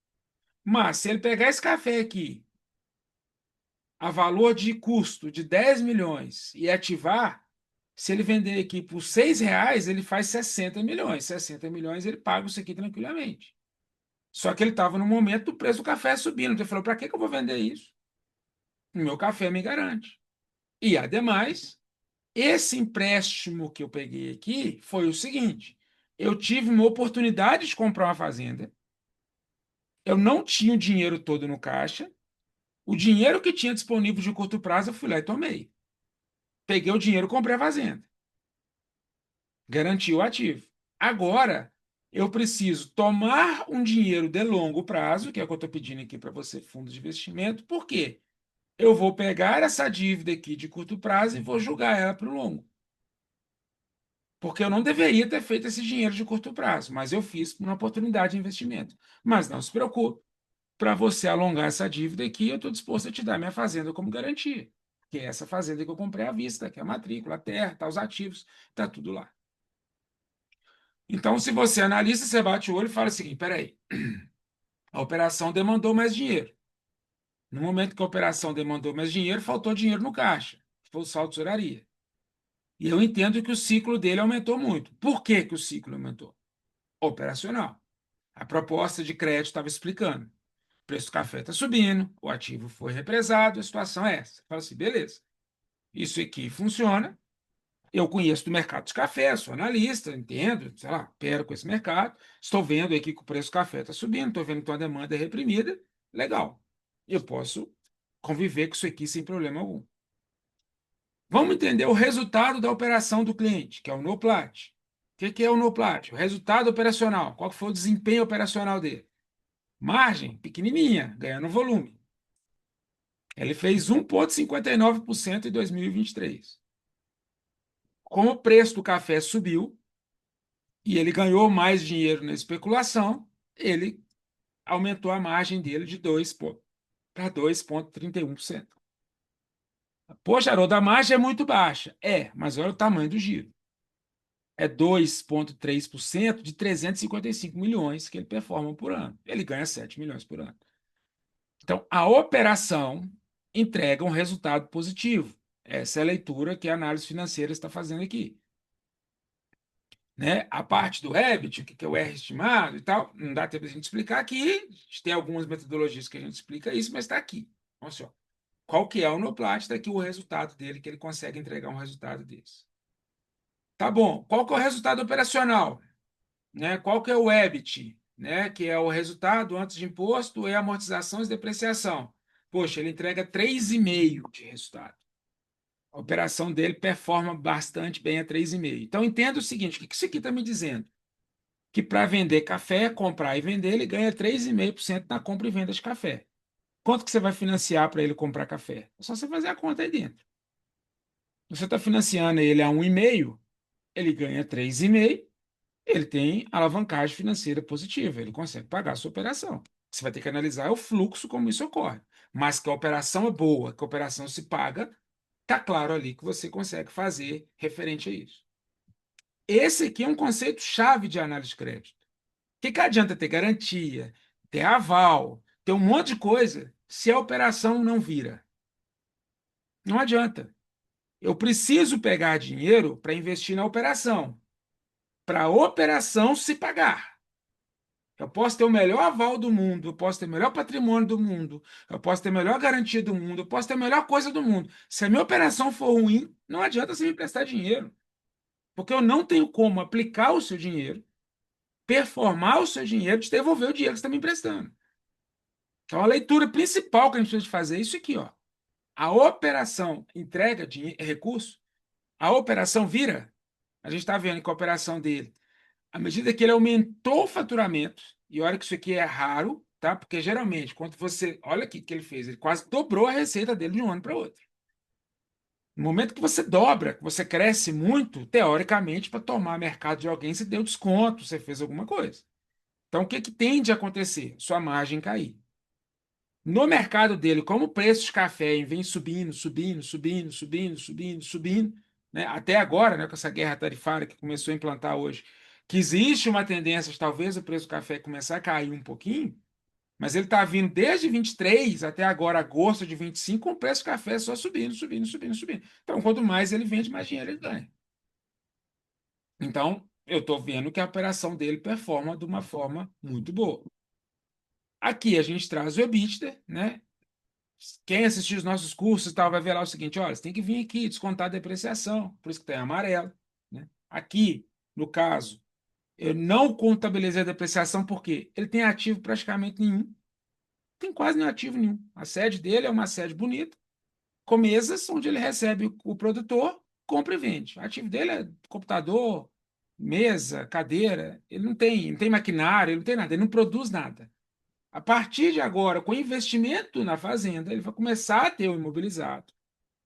[SPEAKER 1] Mas se ele pegar esse café aqui a valor de custo de 10 milhões e ativar, se ele vender aqui por R$ 6, ele faz 60 milhões. 60 milhões ele paga isso aqui tranquilamente. Só que ele estava no momento do preço do café subindo. Então ele falou: para que eu vou vender isso? O meu café me garante. E, ademais, esse empréstimo que eu peguei aqui foi o seguinte: eu tive uma oportunidade de comprar uma fazenda, eu não tinha o dinheiro todo no caixa, o dinheiro que tinha disponível de curto prazo eu fui lá e tomei. Peguei o dinheiro e comprei a fazenda. Garanti o ativo. Agora, eu preciso tomar um dinheiro de longo prazo, que é o que eu estou pedindo aqui para você, fundo de investimento. Por quê? Eu vou pegar essa dívida aqui de curto prazo e vou jogar ela para o longo. Porque eu não deveria ter feito esse dinheiro de curto prazo, mas eu fiz por uma oportunidade de investimento. Mas não se preocupe, para você alongar essa dívida aqui, eu estou disposto a te dar minha fazenda como garantia. Que é essa fazenda que eu comprei à vista, que é a matrícula, a terra, tá, os ativos, está tudo lá. Então, se você analisa, você bate o olho e fala o seguinte: peraí, a operação demandou mais dinheiro. No momento que a operação demandou mais dinheiro, faltou dinheiro no caixa, que foi o saldo de tesouraria. E eu entendo que o ciclo dele aumentou muito. Por que que o ciclo aumentou? Operacional. A proposta de crédito estava explicando. O preço do café está subindo, o ativo foi represado, a situação é essa. Fala assim, beleza, isso aqui funciona, eu conheço do mercado de café, sou analista, entendo, sei lá, opero com esse mercado, estou vendo aqui que o preço do café está subindo, estou vendo que a demanda é reprimida, legal. Eu posso conviver com isso aqui sem problema algum. Vamos entender o resultado da operação do cliente, que é o NOPLAT. O que é o NOPLAT? O resultado operacional. Qual foi o desempenho operacional dele? Margem pequenininha, ganhando volume. Ele fez 1,59% em 2023. Como o preço do café subiu e ele ganhou mais dinheiro na especulação, ele aumentou a margem dele de 2 para 2,31%. Poxa, Haroldo, a margem é muito baixa. É, mas olha o tamanho do giro. É 2,3% de 355 milhões que ele performa por ano. Ele ganha 7 milhões por ano. Então, a operação entrega um resultado positivo. Essa é a leitura que a análise financeira está fazendo aqui. Né? A parte do EBIT, o que é o R estimado e tal, não dá tempo de a gente explicar aqui. A gente tem algumas metodologias que a gente explica isso, mas está aqui. Então, assim, ó, qual que é o Noplat? Está aqui o resultado dele, que ele consegue entregar um resultado desse. Tá bom. Qual que é o resultado operacional? Né? Qual que é o EBIT? Né? Que é o resultado antes de imposto e amortização e depreciação. Poxa, ele entrega 3,5 de resultado. A operação dele performa bastante bem a 3,5. Então, entenda o seguinte: o que isso aqui está me dizendo? Que para vender café, comprar e vender, ele ganha 3,5% na compra e venda de café. Quanto que você vai financiar para ele comprar café? É só você fazer a conta aí dentro. Você está financiando ele a 1,5, ele ganha 3,5, ele tem alavancagem financeira positiva, ele consegue pagar a sua operação. Você vai ter que analisar o fluxo como isso ocorre. Mas que a operação é boa, que a operação se paga, está claro ali que você consegue fazer referente a isso. Esse aqui é um conceito chave de análise de crédito. O que adianta ter garantia, ter aval, ter um monte de coisa se a operação não vira? Não adianta. Eu preciso pegar dinheiro para investir na operação, para a operação se pagar. Eu posso ter o melhor aval do mundo, eu posso ter o melhor patrimônio do mundo, eu posso ter a melhor garantia do mundo, eu posso ter a melhor coisa do mundo. Se a minha operação for ruim, não adianta você me emprestar dinheiro, porque eu não tenho como aplicar o seu dinheiro, performar o seu dinheiro, te devolver o dinheiro que você está me emprestando. Então, a leitura principal que a gente precisa fazer é isso aqui, ó. A operação entrega de recurso, a operação vira. A gente está vendo que a operação dele, à medida que ele aumentou o faturamento, e olha que isso aqui é raro, tá? Porque geralmente, quando você. Olha aqui o que ele fez, ele quase dobrou a receita dele de um ano para outro. No momento que você dobra, que você cresce muito, teoricamente, para tomar mercado de alguém, você deu desconto, você fez alguma coisa. Então, o que que tende a acontecer? Sua margem cair. No mercado dele, como o preço de café vem subindo, subindo, subindo, subindo, subindo, subindo, né? Até agora, né, com essa guerra tarifária que começou a implantar hoje, que existe uma tendência de talvez o preço do café começar a cair um pouquinho, mas ele está vindo desde 23 até agora, agosto de 25, com o preço do café só subindo, subindo, subindo, subindo. Então, quanto mais ele vende, mais dinheiro ele ganha. Então, eu estou vendo que a operação dele performa de uma forma muito boa. Aqui a gente traz o EBITDA, né? Quem assistir os nossos cursos e tal vai ver lá o seguinte: olha, você tem que vir aqui descontar a depreciação, por isso que tem amarelo, né? Aqui, no caso, eu não contabilizei a depreciação porque ele tem ativo praticamente nenhum, tem quase nenhum ativo nenhum. A sede dele é uma sede bonita, com mesas onde ele recebe o produtor, compra e vende. O ativo dele é computador, mesa, cadeira, ele não tem maquinário, ele não tem nada, ele não produz nada. A partir de agora, com investimento na fazenda, ele vai começar a ter o imobilizado,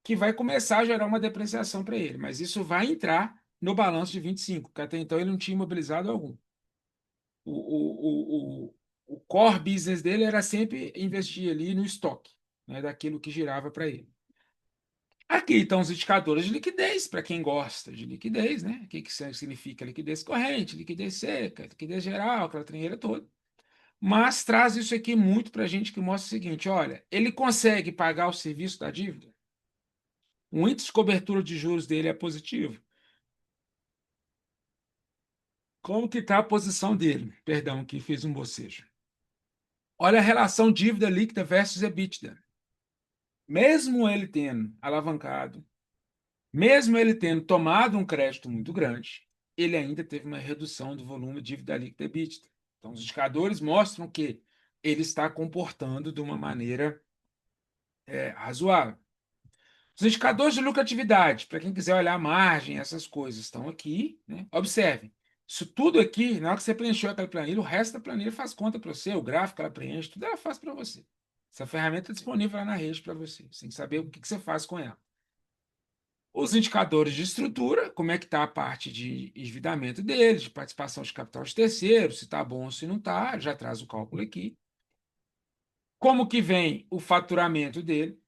[SPEAKER 1] que vai começar a gerar uma depreciação para ele, mas isso vai entrar no balanço de 25, porque até então ele não tinha imobilizado algum. O core business dele era sempre investir ali no estoque, né, daquilo que girava para ele. Aqui estão os indicadores de liquidez, para quem gosta de liquidez, né? O que, que significa liquidez corrente, liquidez seca, liquidez geral, aquela trinheira toda. Mas traz isso aqui muito para a gente que mostra o seguinte: olha, ele consegue pagar o serviço da dívida? O índice de cobertura de juros dele é positivo. Como que está a posição dele? Perdão, que fiz um bocejo. Olha a relação dívida líquida versus EBITDA. Mesmo ele tendo alavancado, mesmo ele tendo tomado um crédito muito grande, ele ainda teve uma redução do volume de dívida líquida EBITDA. Então, os indicadores mostram que ele está comportando de uma maneira razoável. Os indicadores de lucratividade, para quem quiser olhar a margem, essas coisas estão aqui, né? Observem. Isso tudo aqui, na hora que você preencheu aquela planilha, o resto da planilha faz conta para você, o gráfico ela preenche, tudo ela faz para você. Essa ferramenta é disponível lá na rede para você. Você tem que saber o que você faz com ela. Os indicadores de estrutura, como é que está a parte de endividamento deles, de participação de capital de terceiros, se está bom ou se não está, já traz o cálculo aqui. Como que vem o faturamento dele?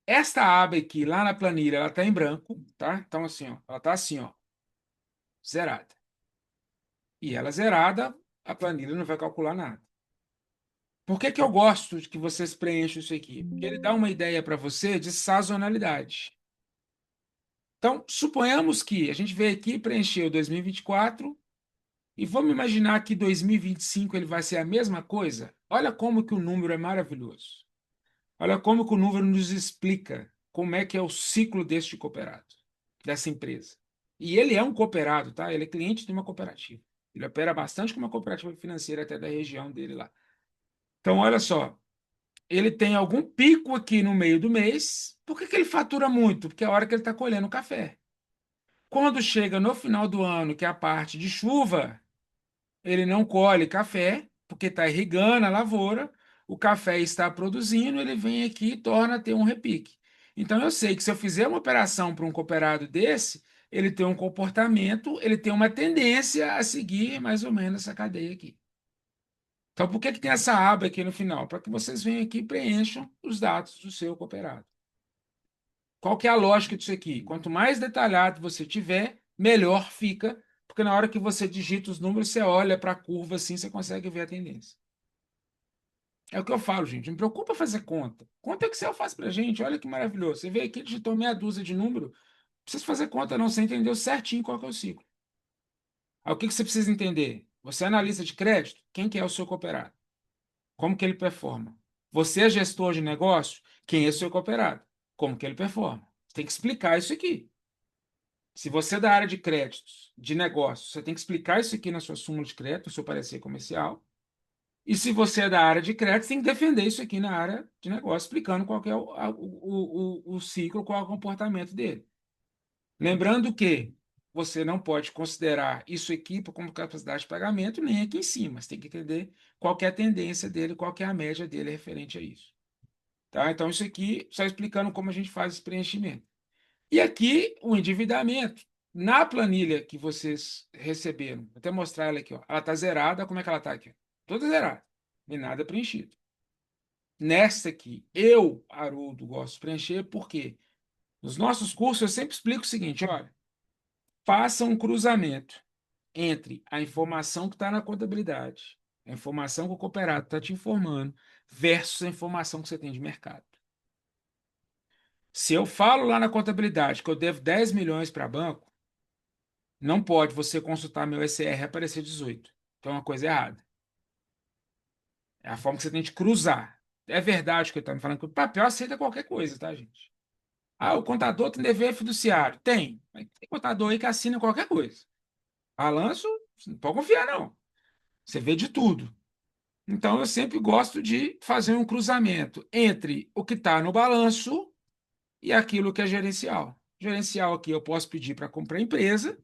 [SPEAKER 1] Esta aba aqui, lá na planilha, ela está em branco, tá? Então, assim, ó, ela está assim, ó, zerada. E ela zerada, a planilha não vai calcular nada. Por que que eu gosto de que vocês preencham isso aqui? Porque ele dá uma ideia para você de sazonalidade. Então, suponhamos que a gente veio aqui e preencheu 2024 e vamos imaginar que 2025 ele vai ser a mesma coisa. Olha como que o número é maravilhoso. Olha como que o número nos explica como é que é o ciclo deste cooperado, dessa empresa. E ele é um cooperado, tá? Ele é cliente de uma cooperativa. Ele opera bastante com uma cooperativa financeira até da região dele lá. Então, olha só, ele tem algum pico aqui no meio do mês. Por que que ele fatura muito? Porque é a hora que ele está colhendo o café. Quando chega no final do ano, que é a parte de chuva, ele não colhe café, porque está irrigando a lavoura, o café está produzindo, ele vem aqui e torna a ter um repique. Então eu sei que se eu fizer uma operação para um cooperado desse, ele tem um comportamento, ele tem uma tendência a seguir mais ou menos essa cadeia aqui. Então por que que tem essa aba aqui no final? Para que vocês venham aqui e preencham os dados do seu cooperado. Qual que é a lógica disso aqui? Quanto mais detalhado você tiver, melhor fica, porque na hora que você digita os números, você olha para a curva assim, você consegue ver a tendência. É o que eu falo, gente. Não me preocupa fazer conta. Conta Excel faz pra gente. Olha que maravilhoso. Você vê aqui, digitou meia dúzia de número. Não precisa fazer conta, não. Você entendeu certinho qual que é o ciclo. Aí, o que que você precisa entender? Você é analista de crédito? Quem que é o seu cooperado? Como que ele performa? Você é gestor de negócio? Quem é o seu cooperado? Como que ele performa? Você tem que explicar isso aqui. Se você é da área de créditos, de negócio, você tem que explicar isso aqui na sua súmula de crédito, no seu parecer comercial. E se você é da área de crédito, tem que defender isso aqui na área de negócio, explicando qual que é o ciclo, qual é o comportamento dele. Lembrando que você não pode considerar isso aqui como capacidade de pagamento, nem aqui em cima. Você tem que entender qual que é a tendência dele, qual que é a média dele referente a isso. Tá? Então, isso aqui só explicando como a gente faz esse preenchimento. E aqui, o endividamento. Na planilha que vocês receberam, vou até mostrar ela aqui, ó. Ela está zerada, como é que ela está aqui? Toda zerada, e nada preenchido. Nesta aqui, eu, Haroldo, gosto de preencher, porque nos nossos cursos eu sempre explico o seguinte: olha, faça um cruzamento entre a informação que está na contabilidade, a informação que o cooperado está te informando, versus a informação que você tem de mercado. Se eu falo lá na contabilidade que eu devo 10 milhões para banco, não pode você consultar meu SR e aparecer 18. Então é uma coisa errada. É a forma que você tem de cruzar. É verdade que ele está me falando que o papel aceita qualquer coisa, tá, gente? Ah, o contador tem dever fiduciário. Tem. Mas tem contador aí que assina qualquer coisa. Balanço, você não pode confiar, não. Você vê de tudo. Então, eu sempre gosto de fazer um cruzamento entre o que está no balanço e aquilo que é gerencial. Gerencial aqui eu posso pedir para comprar empresa,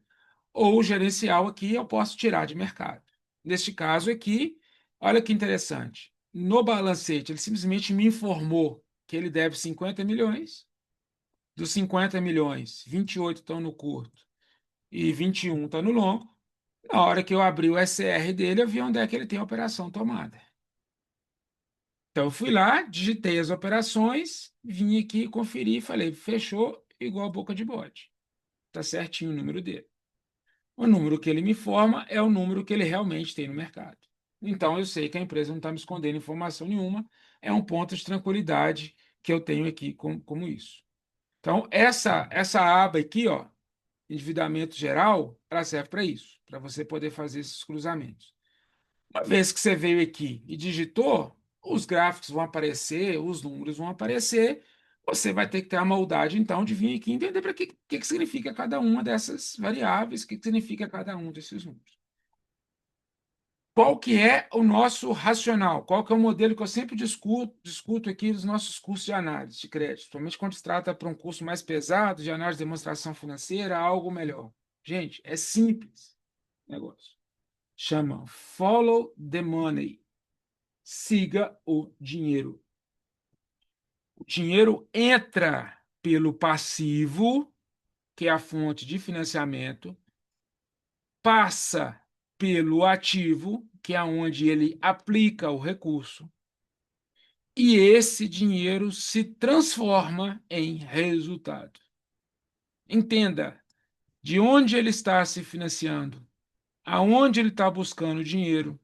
[SPEAKER 1] ou o gerencial aqui eu posso tirar de mercado. Neste caso aqui, olha que interessante. No balancete, ele simplesmente me informou que ele deve 50 milhões. Dos 50 milhões, 28 estão no curto e 21 estão no longo. Na hora que eu abri o SR dele, eu vi onde é que ele tem a operação tomada. Então, eu fui lá, digitei as operações, vim aqui, conferi, falei, fechou igual boca de bode. Está certinho o número dele. O número que ele me informa é o número que ele realmente tem no mercado. Então, eu sei que a empresa não está me escondendo informação nenhuma, é um ponto de tranquilidade que eu tenho aqui como isso. Então, essa aba aqui, ó, endividamento geral, ela serve para isso, para você poder fazer esses cruzamentos. Uma vez que você veio aqui e digitou, os gráficos vão aparecer, os números vão aparecer, você vai ter que ter a maldade, então, de vir aqui e entender para que significa cada uma dessas variáveis, o que significa cada um desses números. Qual que é o nosso racional? Qual que é o modelo que eu sempre discuto aqui nos nossos cursos de análise de crédito, principalmente quando se trata para um curso mais pesado, de análise de demonstração financeira, algo melhor. Gente, é simples o negócio. Chama Follow the Money. Siga o dinheiro. O dinheiro entra pelo passivo, que é a fonte de financiamento, passa pelo ativo, que é onde ele aplica o recurso, e esse dinheiro se transforma em resultado. Entenda de onde ele está se financiando, aonde ele está buscando dinheiro,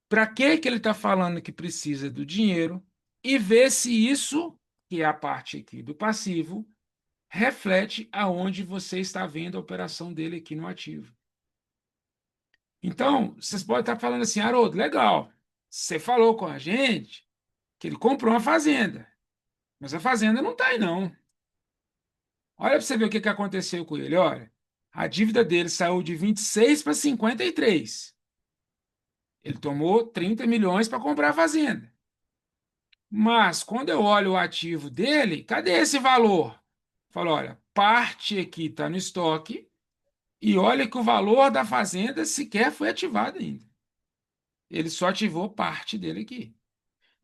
[SPEAKER 1] para que ele está falando que precisa do dinheiro, e ver se isso, que é a parte aqui do passivo, reflete aonde você está vendo a operação dele aqui no ativo. Então, vocês podem estar falando assim, Haroldo, legal, você falou com a gente que ele comprou uma fazenda, mas a fazenda não está aí, não. Olha para você ver o que aconteceu com ele. Olha, a dívida dele saiu de 26 para 53. Ele tomou 30 milhões para comprar a fazenda. Mas quando eu olho o ativo dele, cadê esse valor? Falo, olha, parte aqui está no estoque e olha que o valor da fazenda sequer foi ativado ainda. Ele só ativou parte dele aqui.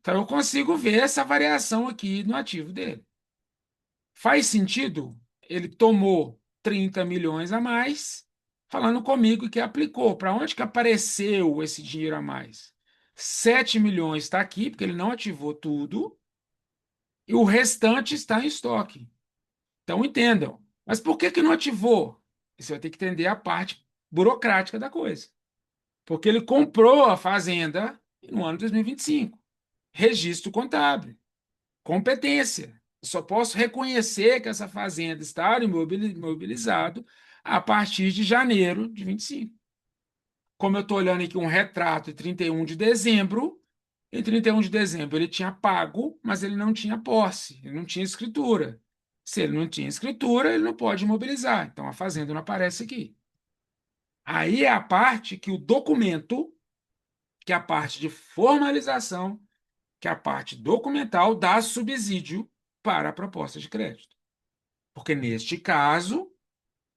[SPEAKER 1] Então eu consigo ver essa variação aqui no ativo dele. Faz sentido? Ele tomou 30 milhões a mais, falando comigo que aplicou. Para onde que apareceu esse dinheiro a mais? 7 milhões está aqui, porque ele não ativou tudo, e o restante está em estoque. Então entendam. Mas por que não ativou? Você vai ter que entender a parte burocrática da coisa. Porque ele comprou a fazenda no ano 2025. Registro contábil. Competência. Eu só posso reconhecer que essa fazenda está imobilizado a partir de janeiro de 25. Como eu estou olhando aqui um retrato de 31 de dezembro, em 31 de dezembro ele tinha pago, mas ele não tinha posse, ele não tinha escritura. Se ele não tinha escritura, ele não pode imobilizar. Então a fazenda não aparece aqui. Aí é a parte que o documento, que é a parte de formalização, que é a parte documental dá subsídio para a proposta de crédito. Porque neste caso,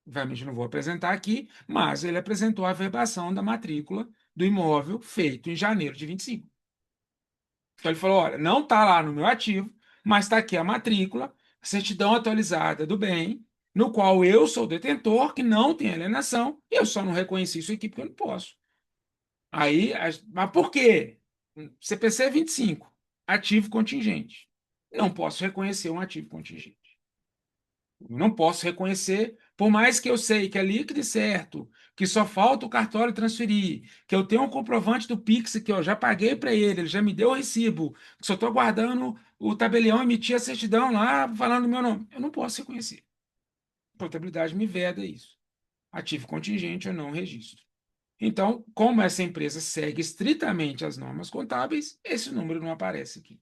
[SPEAKER 1] Obviamente não vou apresentar aqui, mas ele apresentou a averbação da matrícula do imóvel feito em janeiro de 25. Então ele falou: olha, não está lá no meu ativo, mas está aqui a matrícula, a certidão atualizada do bem, no qual eu sou detentor, que não tem alienação, e eu só não reconheci isso aqui porque eu não posso. Aí, mas por quê? CPC 25, ativo contingente. Não posso reconhecer um ativo contingente. Eu não posso reconhecer, por mais que eu sei que é líquido e certo, que só falta o cartório transferir, que eu tenho um comprovante do Pix que eu já paguei para ele, ele já me deu o recibo, que só estou aguardando o tabelião emitir a certidão lá falando o meu nome. Eu não posso reconhecer. A contabilidade me veda isso. Ativo contingente eu não registro. Então, como essa empresa segue estritamente as normas contábeis, esse número não aparece aqui.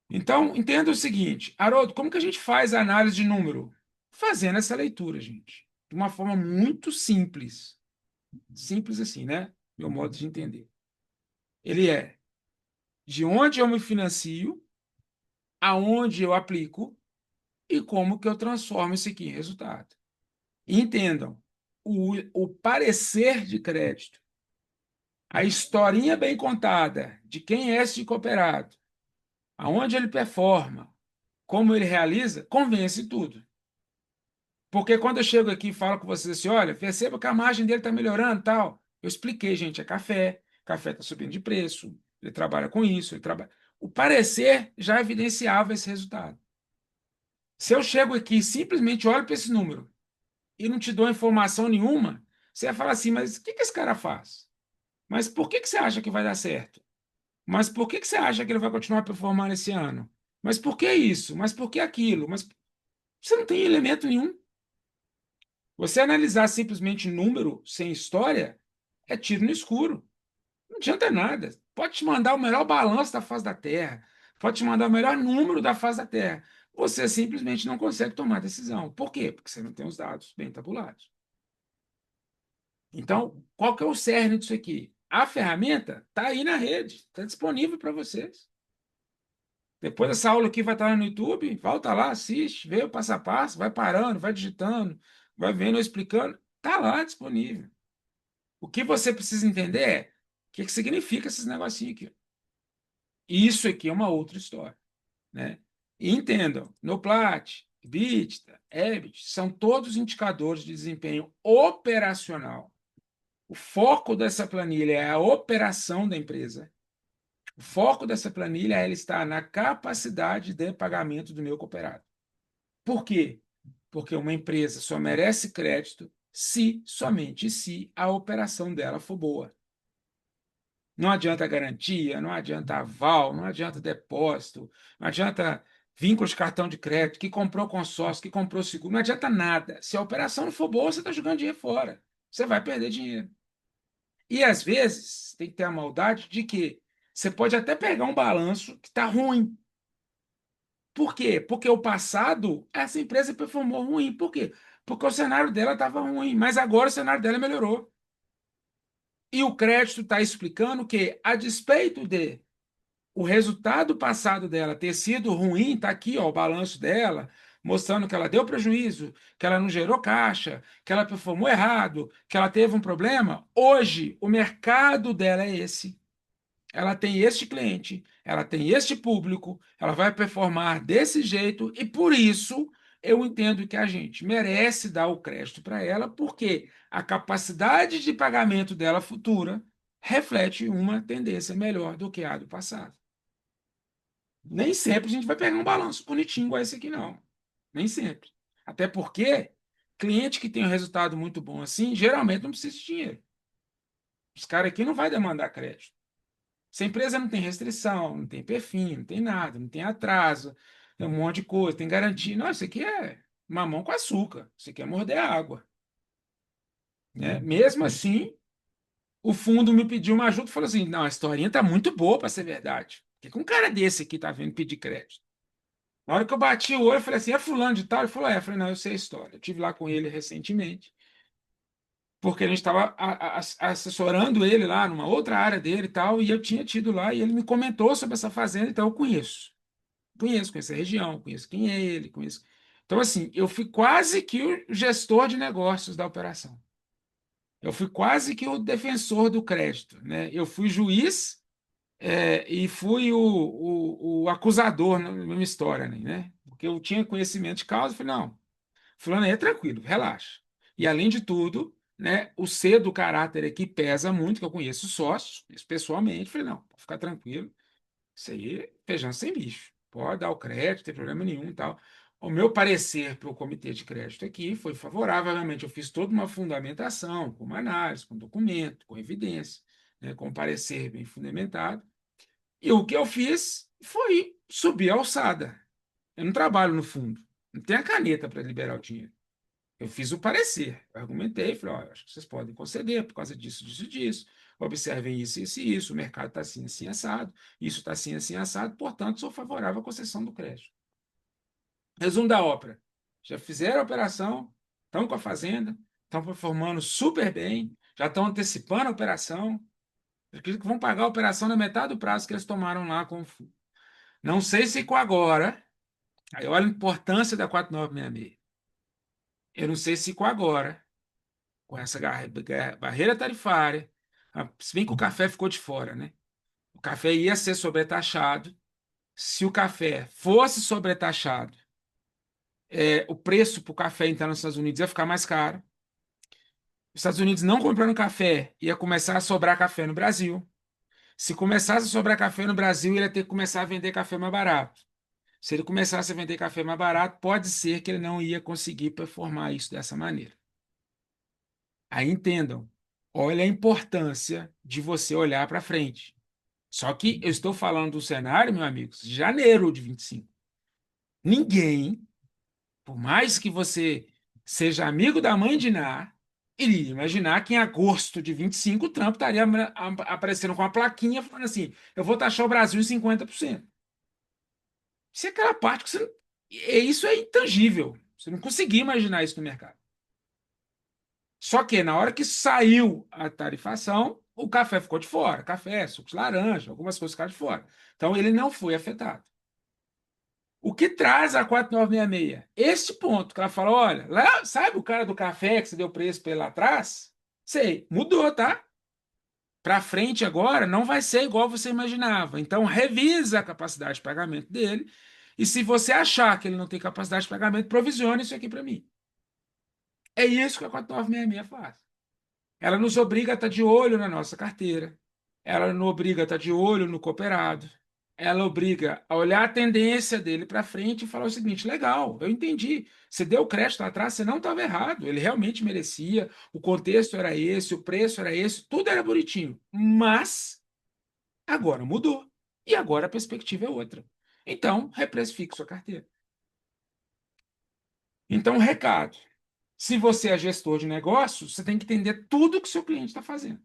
[SPEAKER 1] Então, entenda o seguinte, Haroldo, como que a gente faz a análise de número? Fazendo essa leitura, gente, de uma forma muito simples. Simples assim, né? Meu modo de entender. Ele é de onde eu me financio, aonde eu aplico e como que eu transformo isso aqui em resultado. E entendam, o parecer de crédito, a historinha bem contada de quem é esse cooperado, aonde ele performa, como ele realiza, convence tudo. Porque quando eu chego aqui e falo com vocês assim, olha, perceba que a margem dele está melhorando, tal. Eu expliquei, gente, é café está subindo de preço, ele trabalha com isso, ele trabalha. O parecer já evidenciava esse resultado. Se eu chego aqui e simplesmente olho para esse número e não te dou informação nenhuma, você vai falar assim, mas o que que esse cara faz? Mas por que que você acha que vai dar certo? Mas por que que você acha que ele vai continuar performando esse ano? Mas por que isso? Mas por que aquilo? Mas você não tem elemento nenhum. Você analisar simplesmente número sem história é tiro no escuro. Não adianta nada. Pode te mandar o melhor balanço da face da Terra, pode te mandar o melhor número da face da Terra. Você simplesmente não consegue tomar decisão. Por quê? Porque você não tem os dados bem tabulados. Então, qual que é o cerne disso aqui? A ferramenta está aí na rede, está disponível para vocês. Depois dessa aula aqui vai estar lá no YouTube, volta lá, assiste, vê o passo a passo, vai parando, vai digitando, vai vendo, eu explicando. Está lá disponível. O que você precisa entender é o que significa esses negocinhos aqui. Isso aqui é uma outra história, né? E entendam, Noplat, EBITDA, EBIT, são todos indicadores de desempenho operacional. O foco dessa planilha é a operação da empresa. O foco dessa planilha é ela estar na capacidade de pagamento do meu cooperado. Por quê? Porque uma empresa só merece crédito se, somente se, a operação dela for boa. Não adianta garantia, não adianta aval, não adianta depósito, não adianta vínculo de cartão de crédito, que comprou consórcio, que comprou seguro, não adianta nada. Se a operação não for boa, você está jogando dinheiro fora. Você vai perder dinheiro. E às vezes tem que ter a maldade de que você pode até pegar um balanço que está ruim. Por quê? Porque o passado, essa empresa performou ruim. Por quê? Porque o cenário dela estava ruim, mas agora o cenário dela melhorou. E o crédito está explicando que, a despeito de o resultado passado dela ter sido ruim, está aqui, ó, o balanço dela, mostrando que ela deu prejuízo, que ela não gerou caixa, que ela performou errado, que ela teve um problema. Hoje, o mercado dela é esse. Ela tem este cliente, ela tem este público, ela vai performar desse jeito e por isso eu entendo que a gente merece dar o crédito para ela, porque a capacidade de pagamento dela futura reflete uma tendência melhor do que a do passado. Nem sempre a gente vai pegar um balanço bonitinho igual esse aqui, não. Nem sempre. Até porque cliente que tem um resultado muito bom assim, geralmente não precisa de dinheiro. Os caras aqui não vai demandar crédito. Se a empresa não tem restrição, não tem perfil, não tem nada, não tem atraso, tem um monte de coisa, tem garantia. Não, isso aqui é mamão com açúcar. Isso aqui é morder a água. Né? Mesmo assim, o fundo me pediu uma ajuda e falou assim: não, a historinha está muito boa para ser verdade. Por que um cara desse aqui está vindo pedir crédito? Na hora que eu bati o olho, eu falei assim: é fulano de tal? Ele falou: é. Eu falei: não, eu sei a história. Eu estive lá com ele recentemente, porque a gente estava assessorando ele lá numa outra área dele e tal, e eu tinha tido lá, e ele me comentou sobre essa fazenda, então eu conheço. Conheço a região, conheço quem é ele, conheço. Então, assim, eu fui quase que o gestor de negócios da operação. Eu fui quase que o defensor do crédito, né? Eu fui juiz, e fui o acusador na mesma história, né? Porque eu tinha conhecimento de causa, eu falei, não, fulano aí é tranquilo, relaxa. E além de tudo, né, o C do caráter aqui pesa muito, que eu conheço sócios, conheço pessoalmente, falei, não, pode ficar tranquilo, isso aí é feijão sem bicho, pode dar o crédito, não tem problema nenhum e tal. O meu parecer para o comitê de crédito aqui foi favorável, realmente, eu fiz toda uma fundamentação, com uma análise, com documento, com evidência, né, com um parecer bem fundamentado, e o que eu fiz foi subir a alçada. Eu não trabalho no fundo, não tenho a caneta para liberar o dinheiro. Eu fiz o parecer, eu argumentei, falei, olha, acho que vocês podem conceder por causa disso, disso, disso. Observem isso, isso e isso. O mercado está assim, assim, assado. Isso está assim, assim, assado. Portanto, sou favorável à concessão do crédito. Resumo da ópera. Já fizeram a operação, estão com a fazenda, estão performando super bem, já estão antecipando a operação. Eu acredito que vão pagar a operação na metade do prazo que eles tomaram lá com o fundo. Não sei se com agora, aí olha a importância da 4966. Eu não sei se com agora, com essa barreira tarifária, se bem que o café ficou de fora, né? O café ia ser sobretaxado. Se o café fosse sobretaxado, o preço para o café entrar nos Estados Unidos ia ficar mais caro. Os Estados Unidos não comprando café, ia começar a sobrar café no Brasil. Se começasse a sobrar café no Brasil, ele ia ter que começar a vender café mais barato. Se ele começasse a vender café mais barato, pode ser que ele não ia conseguir performar isso dessa maneira. Aí entendam, olha a importância de você olhar para frente. Só que eu estou falando do cenário, meus amigos, de janeiro de 25. Ninguém, por mais que você seja amigo da mãe de Ná, iria imaginar que em agosto de 25 o Trump estaria aparecendo com uma plaquinha falando assim: eu vou taxar o Brasil em 50%. Isso é aquela parte que você não... Isso é intangível. Você não conseguia imaginar isso no mercado. Só que na hora que saiu a tarifação, o café ficou de fora. Café, sucos de laranja, algumas coisas ficaram de fora. Então ele não foi afetado. O que traz a 4966? Este ponto que ela fala: olha, lá, sabe o cara do café que você deu preço para ele lá atrás? Sei, mudou, tá? Para frente agora não vai ser igual você imaginava. Então revisa a capacidade de pagamento dele. E se você achar que ele não tem capacidade de pagamento, provisione isso aqui para mim. É isso que a 4966 faz. Ela nos obriga a estar de olho na nossa carteira. Ela nos obriga a estar de olho no cooperado. Ela obriga a olhar a tendência dele para frente e falar o seguinte: legal, eu entendi. Você deu crédito lá atrás, você não estava errado. Ele realmente merecia. O contexto era esse, o preço era esse, tudo era bonitinho. Mas agora mudou. E agora a perspectiva é outra. Então, reprecifique sua carteira. Então, recado: se você é gestor de negócios, você tem que entender tudo que o seu cliente está fazendo.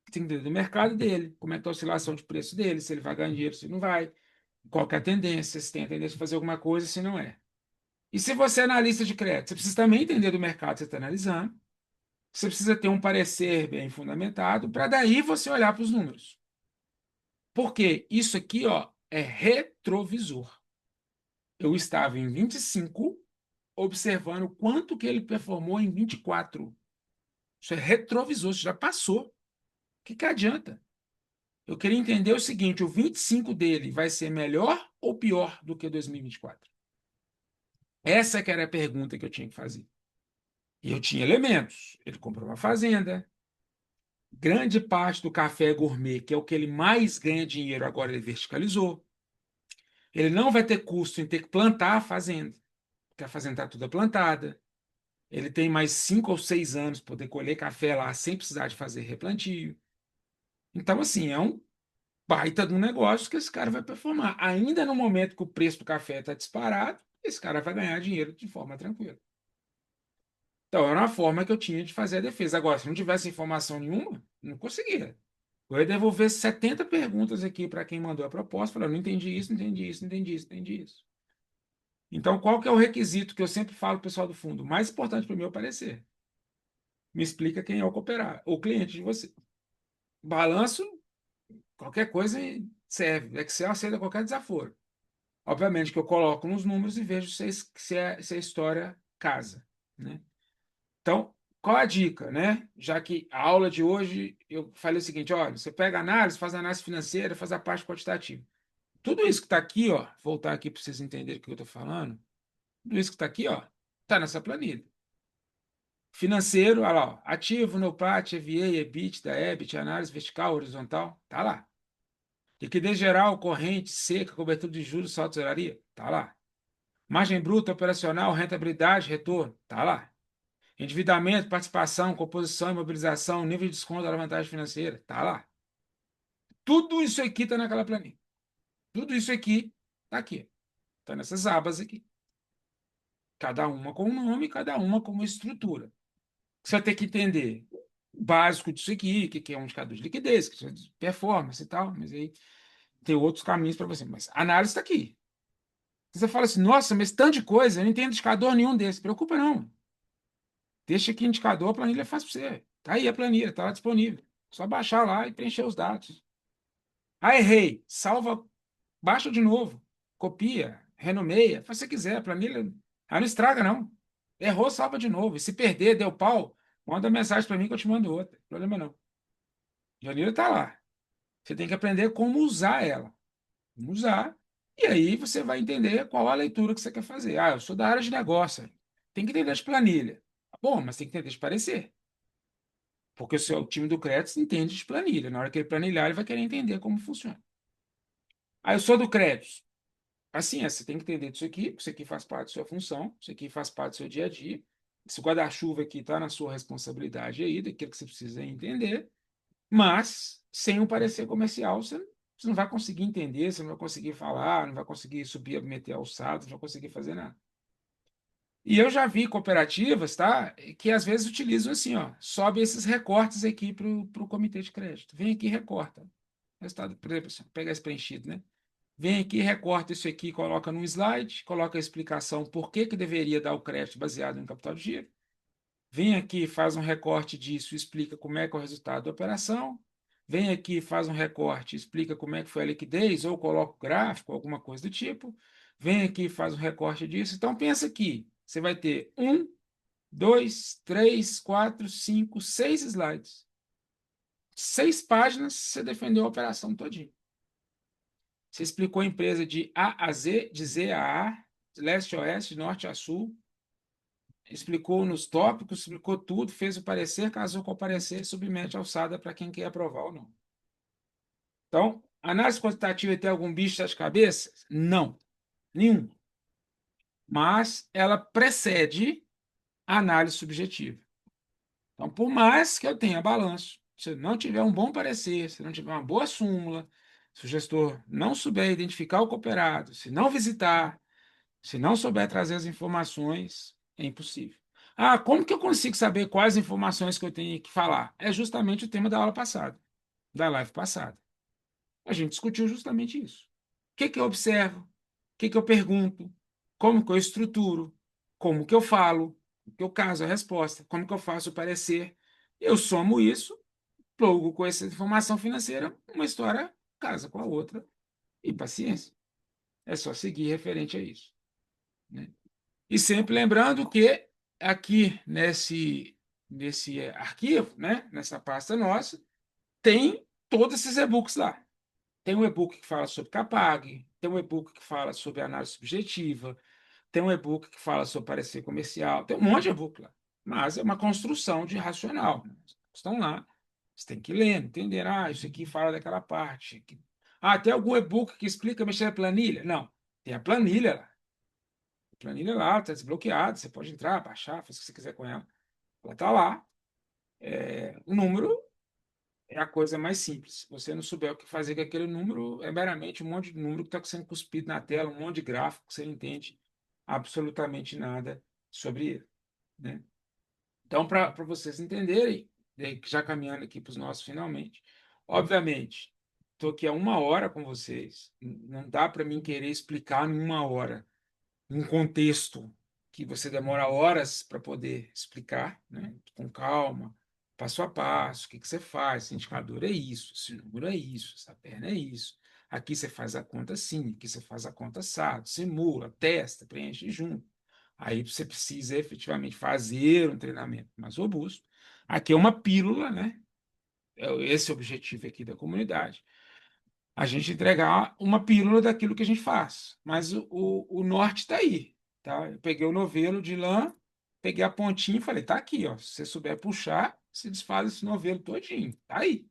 [SPEAKER 1] Tem que entender do mercado dele, como é que está a oscilação de preço dele, se ele vai ganhar dinheiro, se não vai, qual que é a tendência, se tem a tendência de fazer alguma coisa, se não é. E se você é analista de crédito, você precisa também entender do mercado que você está analisando, você precisa ter um parecer bem fundamentado, para daí você olhar para os números. Porque isso aqui, ó, é retrovisor. Eu estava em 25, observando quanto que ele performou em 24. Isso é retrovisor, isso já passou. O que que adianta? Eu queria entender o seguinte: o 25 dele vai ser melhor ou pior do que 2024? Essa que era a pergunta que eu tinha que fazer. E eu tinha elementos. Ele comprou uma fazenda, grande parte do café gourmet, que é o que ele mais ganha dinheiro, agora ele verticalizou. Ele não vai ter custo em ter que plantar a fazenda, porque a fazenda está toda plantada. Ele tem mais 5 ou 6 anos para poder colher café lá sem precisar de fazer replantio. Então, assim, é um baita de um negócio que esse cara vai performar. Ainda no momento que o preço do café está disparado, esse cara vai ganhar dinheiro de forma tranquila. Então, era uma forma que eu tinha de fazer a defesa. Agora, se não tivesse informação nenhuma, não conseguia. Eu ia devolver 70 perguntas aqui para quem mandou a proposta, falando: não entendi isso, não entendi isso, não entendi isso, não entendi isso. Então, qual que é o requisito que eu sempre falo para o pessoal do fundo? O mais importante para o meu parecer. Me explica quem é o cooperar, o cliente de você. Balanço, qualquer coisa serve. Excel aceita qualquer desaforo. Obviamente que eu coloco nos números e vejo se a história casa, né? Então, qual a dica, né? Já que a aula de hoje eu falei o seguinte, olha, você pega a análise, faz a análise financeira, faz a parte quantitativa. Tudo isso que está aqui, ó, voltar aqui para vocês entenderem o que eu estou falando, tudo isso que está aqui, ó, está nessa planilha. Financeiro, olha lá, ó, ativo, NOPAT, EVA, EBITDA, EBIT, análise vertical, horizontal, tá lá. Liquidez geral, corrente, seca, cobertura de juros, saldo de tesouraria, tá lá. Margem bruta, operacional, rentabilidade, retorno, tá lá. Endividamento, participação, composição, imobilização, nível de desconto, alavancagem financeira, tá lá. Tudo isso aqui está naquela planilha. Tudo isso aqui está aqui. Está nessas abas aqui. Cada uma com um nome, cada uma com uma estrutura. Você vai ter que entender o básico disso aqui, o que é um indicador de liquidez, que é de performance e tal, mas aí tem outros caminhos para você. Mas a análise está aqui. Você fala assim, nossa, mas tanto de coisa, eu não entendo indicador nenhum desse. Preocupa não. Deixa aqui indicador, a planilha faz para você. Tá aí a planilha, está lá disponível. Só baixar lá e preencher os dados. Ah, errei. Salva, baixa de novo. Copia, renomeia, faz o que você quiser. A planilha, ah, não estraga, não. Errou, salva de novo. E se perder, deu pau, manda mensagem para mim que eu te mando outra. Problema não. A planilha está lá. Você tem que aprender como usar ela. Como usar. E aí você vai entender qual a leitura que você quer fazer. Ah, eu sou da área de negócio. Tem que entender de planilha. Tá bom, mas tem que entender de parecer. Porque o time do crédito entende de planilha. Na hora que ele planilhar, ele vai querer entender como funciona. Ah, eu sou do crédito. Assim, você tem que entender disso aqui, isso aqui faz parte da sua função, isso aqui faz parte do seu dia a dia. Esse guarda-chuva aqui está na sua responsabilidade aí, daquilo que você precisa entender, mas sem um parecer comercial, você não vai conseguir entender, você não vai conseguir falar, não vai conseguir subir, meter alçado, não vai conseguir fazer nada. E eu já vi cooperativas, tá, que às vezes utilizam assim, ó, sobe esses recortes aqui para o comitê de crédito. Vem aqui e recorta. Resultado, por exemplo, assim, pega esse preenchido, né? Vem aqui, recorta isso aqui, coloca num slide, coloca a explicação por que que deveria dar o crédito baseado em capital de giro. Vem aqui, faz um recorte disso, explica como é que é o resultado da operação. Vem aqui, faz um recorte, explica como é que foi a liquidez, ou coloca o gráfico, alguma coisa do tipo. Vem aqui, faz um recorte disso. Então, pensa aqui, você vai ter um, dois, três, quatro, cinco, 6 slides. 6 páginas, você defendeu a operação todinha. Você explicou a empresa de A a Z, de Z a A, de leste a oeste, de norte a sul. Explicou nos tópicos, explicou tudo, fez o parecer, casou com o parecer, submete a alçada para quem quer aprovar ou não. Então, análise quantitativa tem algum bicho das cabeças? Não, nenhum. Mas ela precede a análise subjetiva. Então, por mais que eu tenha balanço, se não tiver um bom parecer, se não tiver uma boa súmula, se o gestor não souber identificar o cooperado, se não visitar, se não souber trazer as informações, é impossível. Ah, como que eu consigo saber quais informações que eu tenho que falar? É justamente o tema da aula passada, da live passada. A gente discutiu justamente isso. O que que eu observo? O que que eu pergunto? Como que eu estruturo? Como que eu falo? O que eu caso a resposta? Como que eu faço o parecer? Eu somo isso, plugo com essa informação financeira, uma história casa com a outra e paciência. É só seguir referente a isso, né? E sempre lembrando que aqui nesse arquivo, né, nessa pasta nossa, tem todos esses e-books lá. Tem um e-book que fala sobre Capag, tem um e-book que fala sobre análise subjetiva, tem um e-book que fala sobre parecer comercial, tem um monte de e-book lá. Mas é uma construção de racional, né? Estão lá. Você tem que ler, entender. Ah, isso aqui fala daquela parte. Ah, tem algum e-book que explica mexer na planilha? Não. Tem a planilha lá. A planilha lá, está desbloqueada. Você pode entrar, baixar, fazer o que você quiser com ela. Ela está lá. O número é a coisa mais simples. Se você não souber o que fazer com aquele número, é meramente um monte de número que está sendo cuspido na tela, um monte de gráfico que você não entende absolutamente nada sobre ele, né? Então, para vocês entenderem, já caminhando aqui para os nossos finalmente, obviamente, estou aqui há 1 hora com vocês, não dá para mim querer explicar em 1 hora um contexto que você demora horas para poder explicar, né? Com calma, passo a passo, o que que você faz, esse indicador é isso, esse número é isso, essa perna é isso, Aqui você faz a conta assim, aqui você faz a conta assado, simula, testa, preenche junto. Aí você precisa efetivamente fazer um treinamento mais robusto. Aqui é uma pílula, né? Esse é o objetivo aqui da comunidade. A gente entregar uma pílula daquilo que a gente faz. Mas o norte está aí, tá? Eu peguei o novelo de lã, peguei a pontinha e falei, tá aqui, ó. Se você souber puxar, você desfaz esse novelo todinho. Tá aí.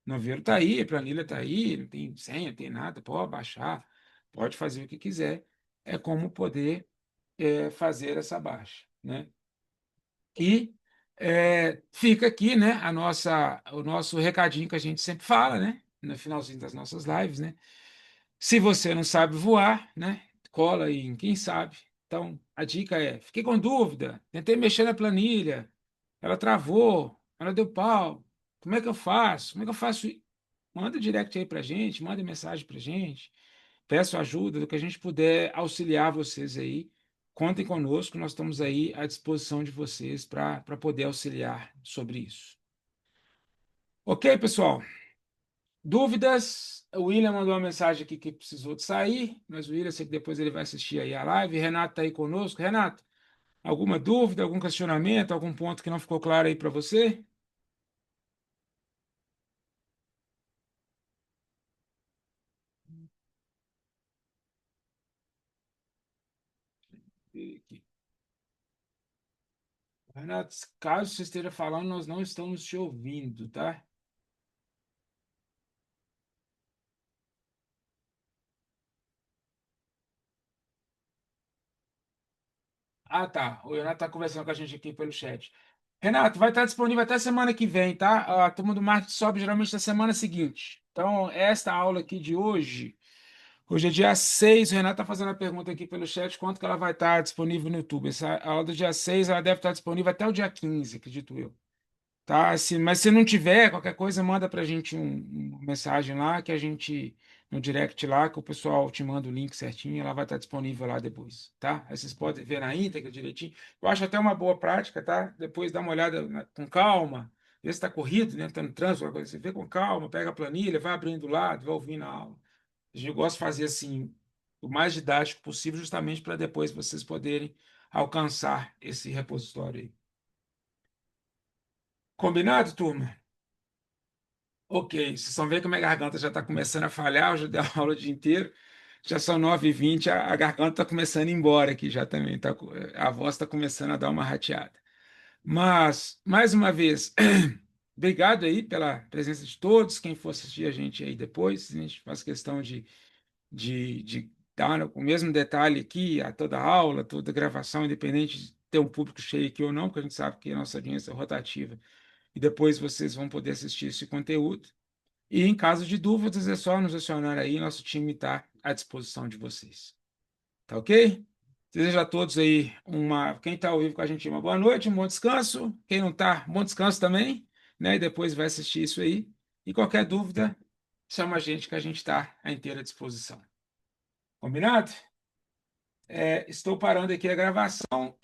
[SPEAKER 1] O novelo tá aí, a planilha tá aí, não tem senha, não tem nada, pode baixar, pode fazer o que quiser. É como poder fazer essa baixa, né? E fica aqui, né, o nosso recadinho que a gente sempre fala, né, no finalzinho das nossas lives, né? Se você não sabe voar, né, cola aí em quem sabe. Então, a dica é: fiquei com dúvida, tentei mexer na planilha, ela travou, ela deu pau. Como é que eu faço? Como é que eu faço? Manda direct aí pra gente, manda mensagem pra gente. Peço ajuda do que a gente puder auxiliar vocês aí. Contem conosco, nós estamos aí à disposição de vocês para poder auxiliar sobre isso. Ok, pessoal? Dúvidas? O William mandou uma mensagem aqui que precisou de sair, mas o William, sei que depois ele vai assistir aí a live. Renato está aí conosco. Renato, alguma dúvida, algum questionamento, algum ponto que não ficou claro aí para você? Renato, caso você esteja falando, nós não estamos te ouvindo, tá? Ah, tá. O Renato está conversando com a gente aqui pelo chat. Renato, vai estar disponível até semana que vem, tá? A turma do marketing sobe geralmente na semana seguinte. Então, esta aula aqui de hoje, hoje é dia 6. O Renato está fazendo a pergunta aqui pelo chat, quanto que ela vai estar disponível no YouTube. Essa aula do dia 6, ela deve estar disponível até o dia 15, acredito eu. Tá? Mas se não tiver, qualquer coisa, manda pra gente uma mensagem lá, que a gente, no direct lá, que o pessoal te manda o link certinho, ela vai estar disponível lá depois, tá? Aí vocês podem ver na íntegra direitinho. Eu acho até uma boa prática, tá? Depois dá uma olhada com calma, vê se está corrido, né? Tá no trânsito, alguma coisa, você vê com calma, pega a planilha, vai abrindo o lado, vai ouvindo a aula. A gente gosta de fazer assim, o mais didático possível, justamente para depois vocês poderem alcançar esse repositório aí. Combinado, turma? Ok, vocês estão vendo que minha garganta já está começando a falhar, eu já dei aula o dia inteiro, já são 9h20, a garganta está começando a ir embora aqui já também, tá, a voz está começando a dar uma rateada. Mas, mais uma vez, obrigado aí pela presença de todos, quem for assistir a gente aí depois, a gente faz questão de dar o mesmo detalhe aqui a toda aula, toda gravação, independente de ter um público cheio aqui ou não, porque a gente sabe que a nossa audiência é rotativa, e depois vocês vão poder assistir esse conteúdo. E em caso de dúvidas, é só nos acionar aí, nosso time está à disposição de vocês. Tá ok? Desejo a todos aí quem está ao vivo com a gente, uma boa noite, um bom descanso. Quem não está, bom descanso também, né? E depois vai assistir isso aí. E qualquer dúvida, chama a gente que a gente está à inteira disposição. Combinado? Estou parando aqui a gravação.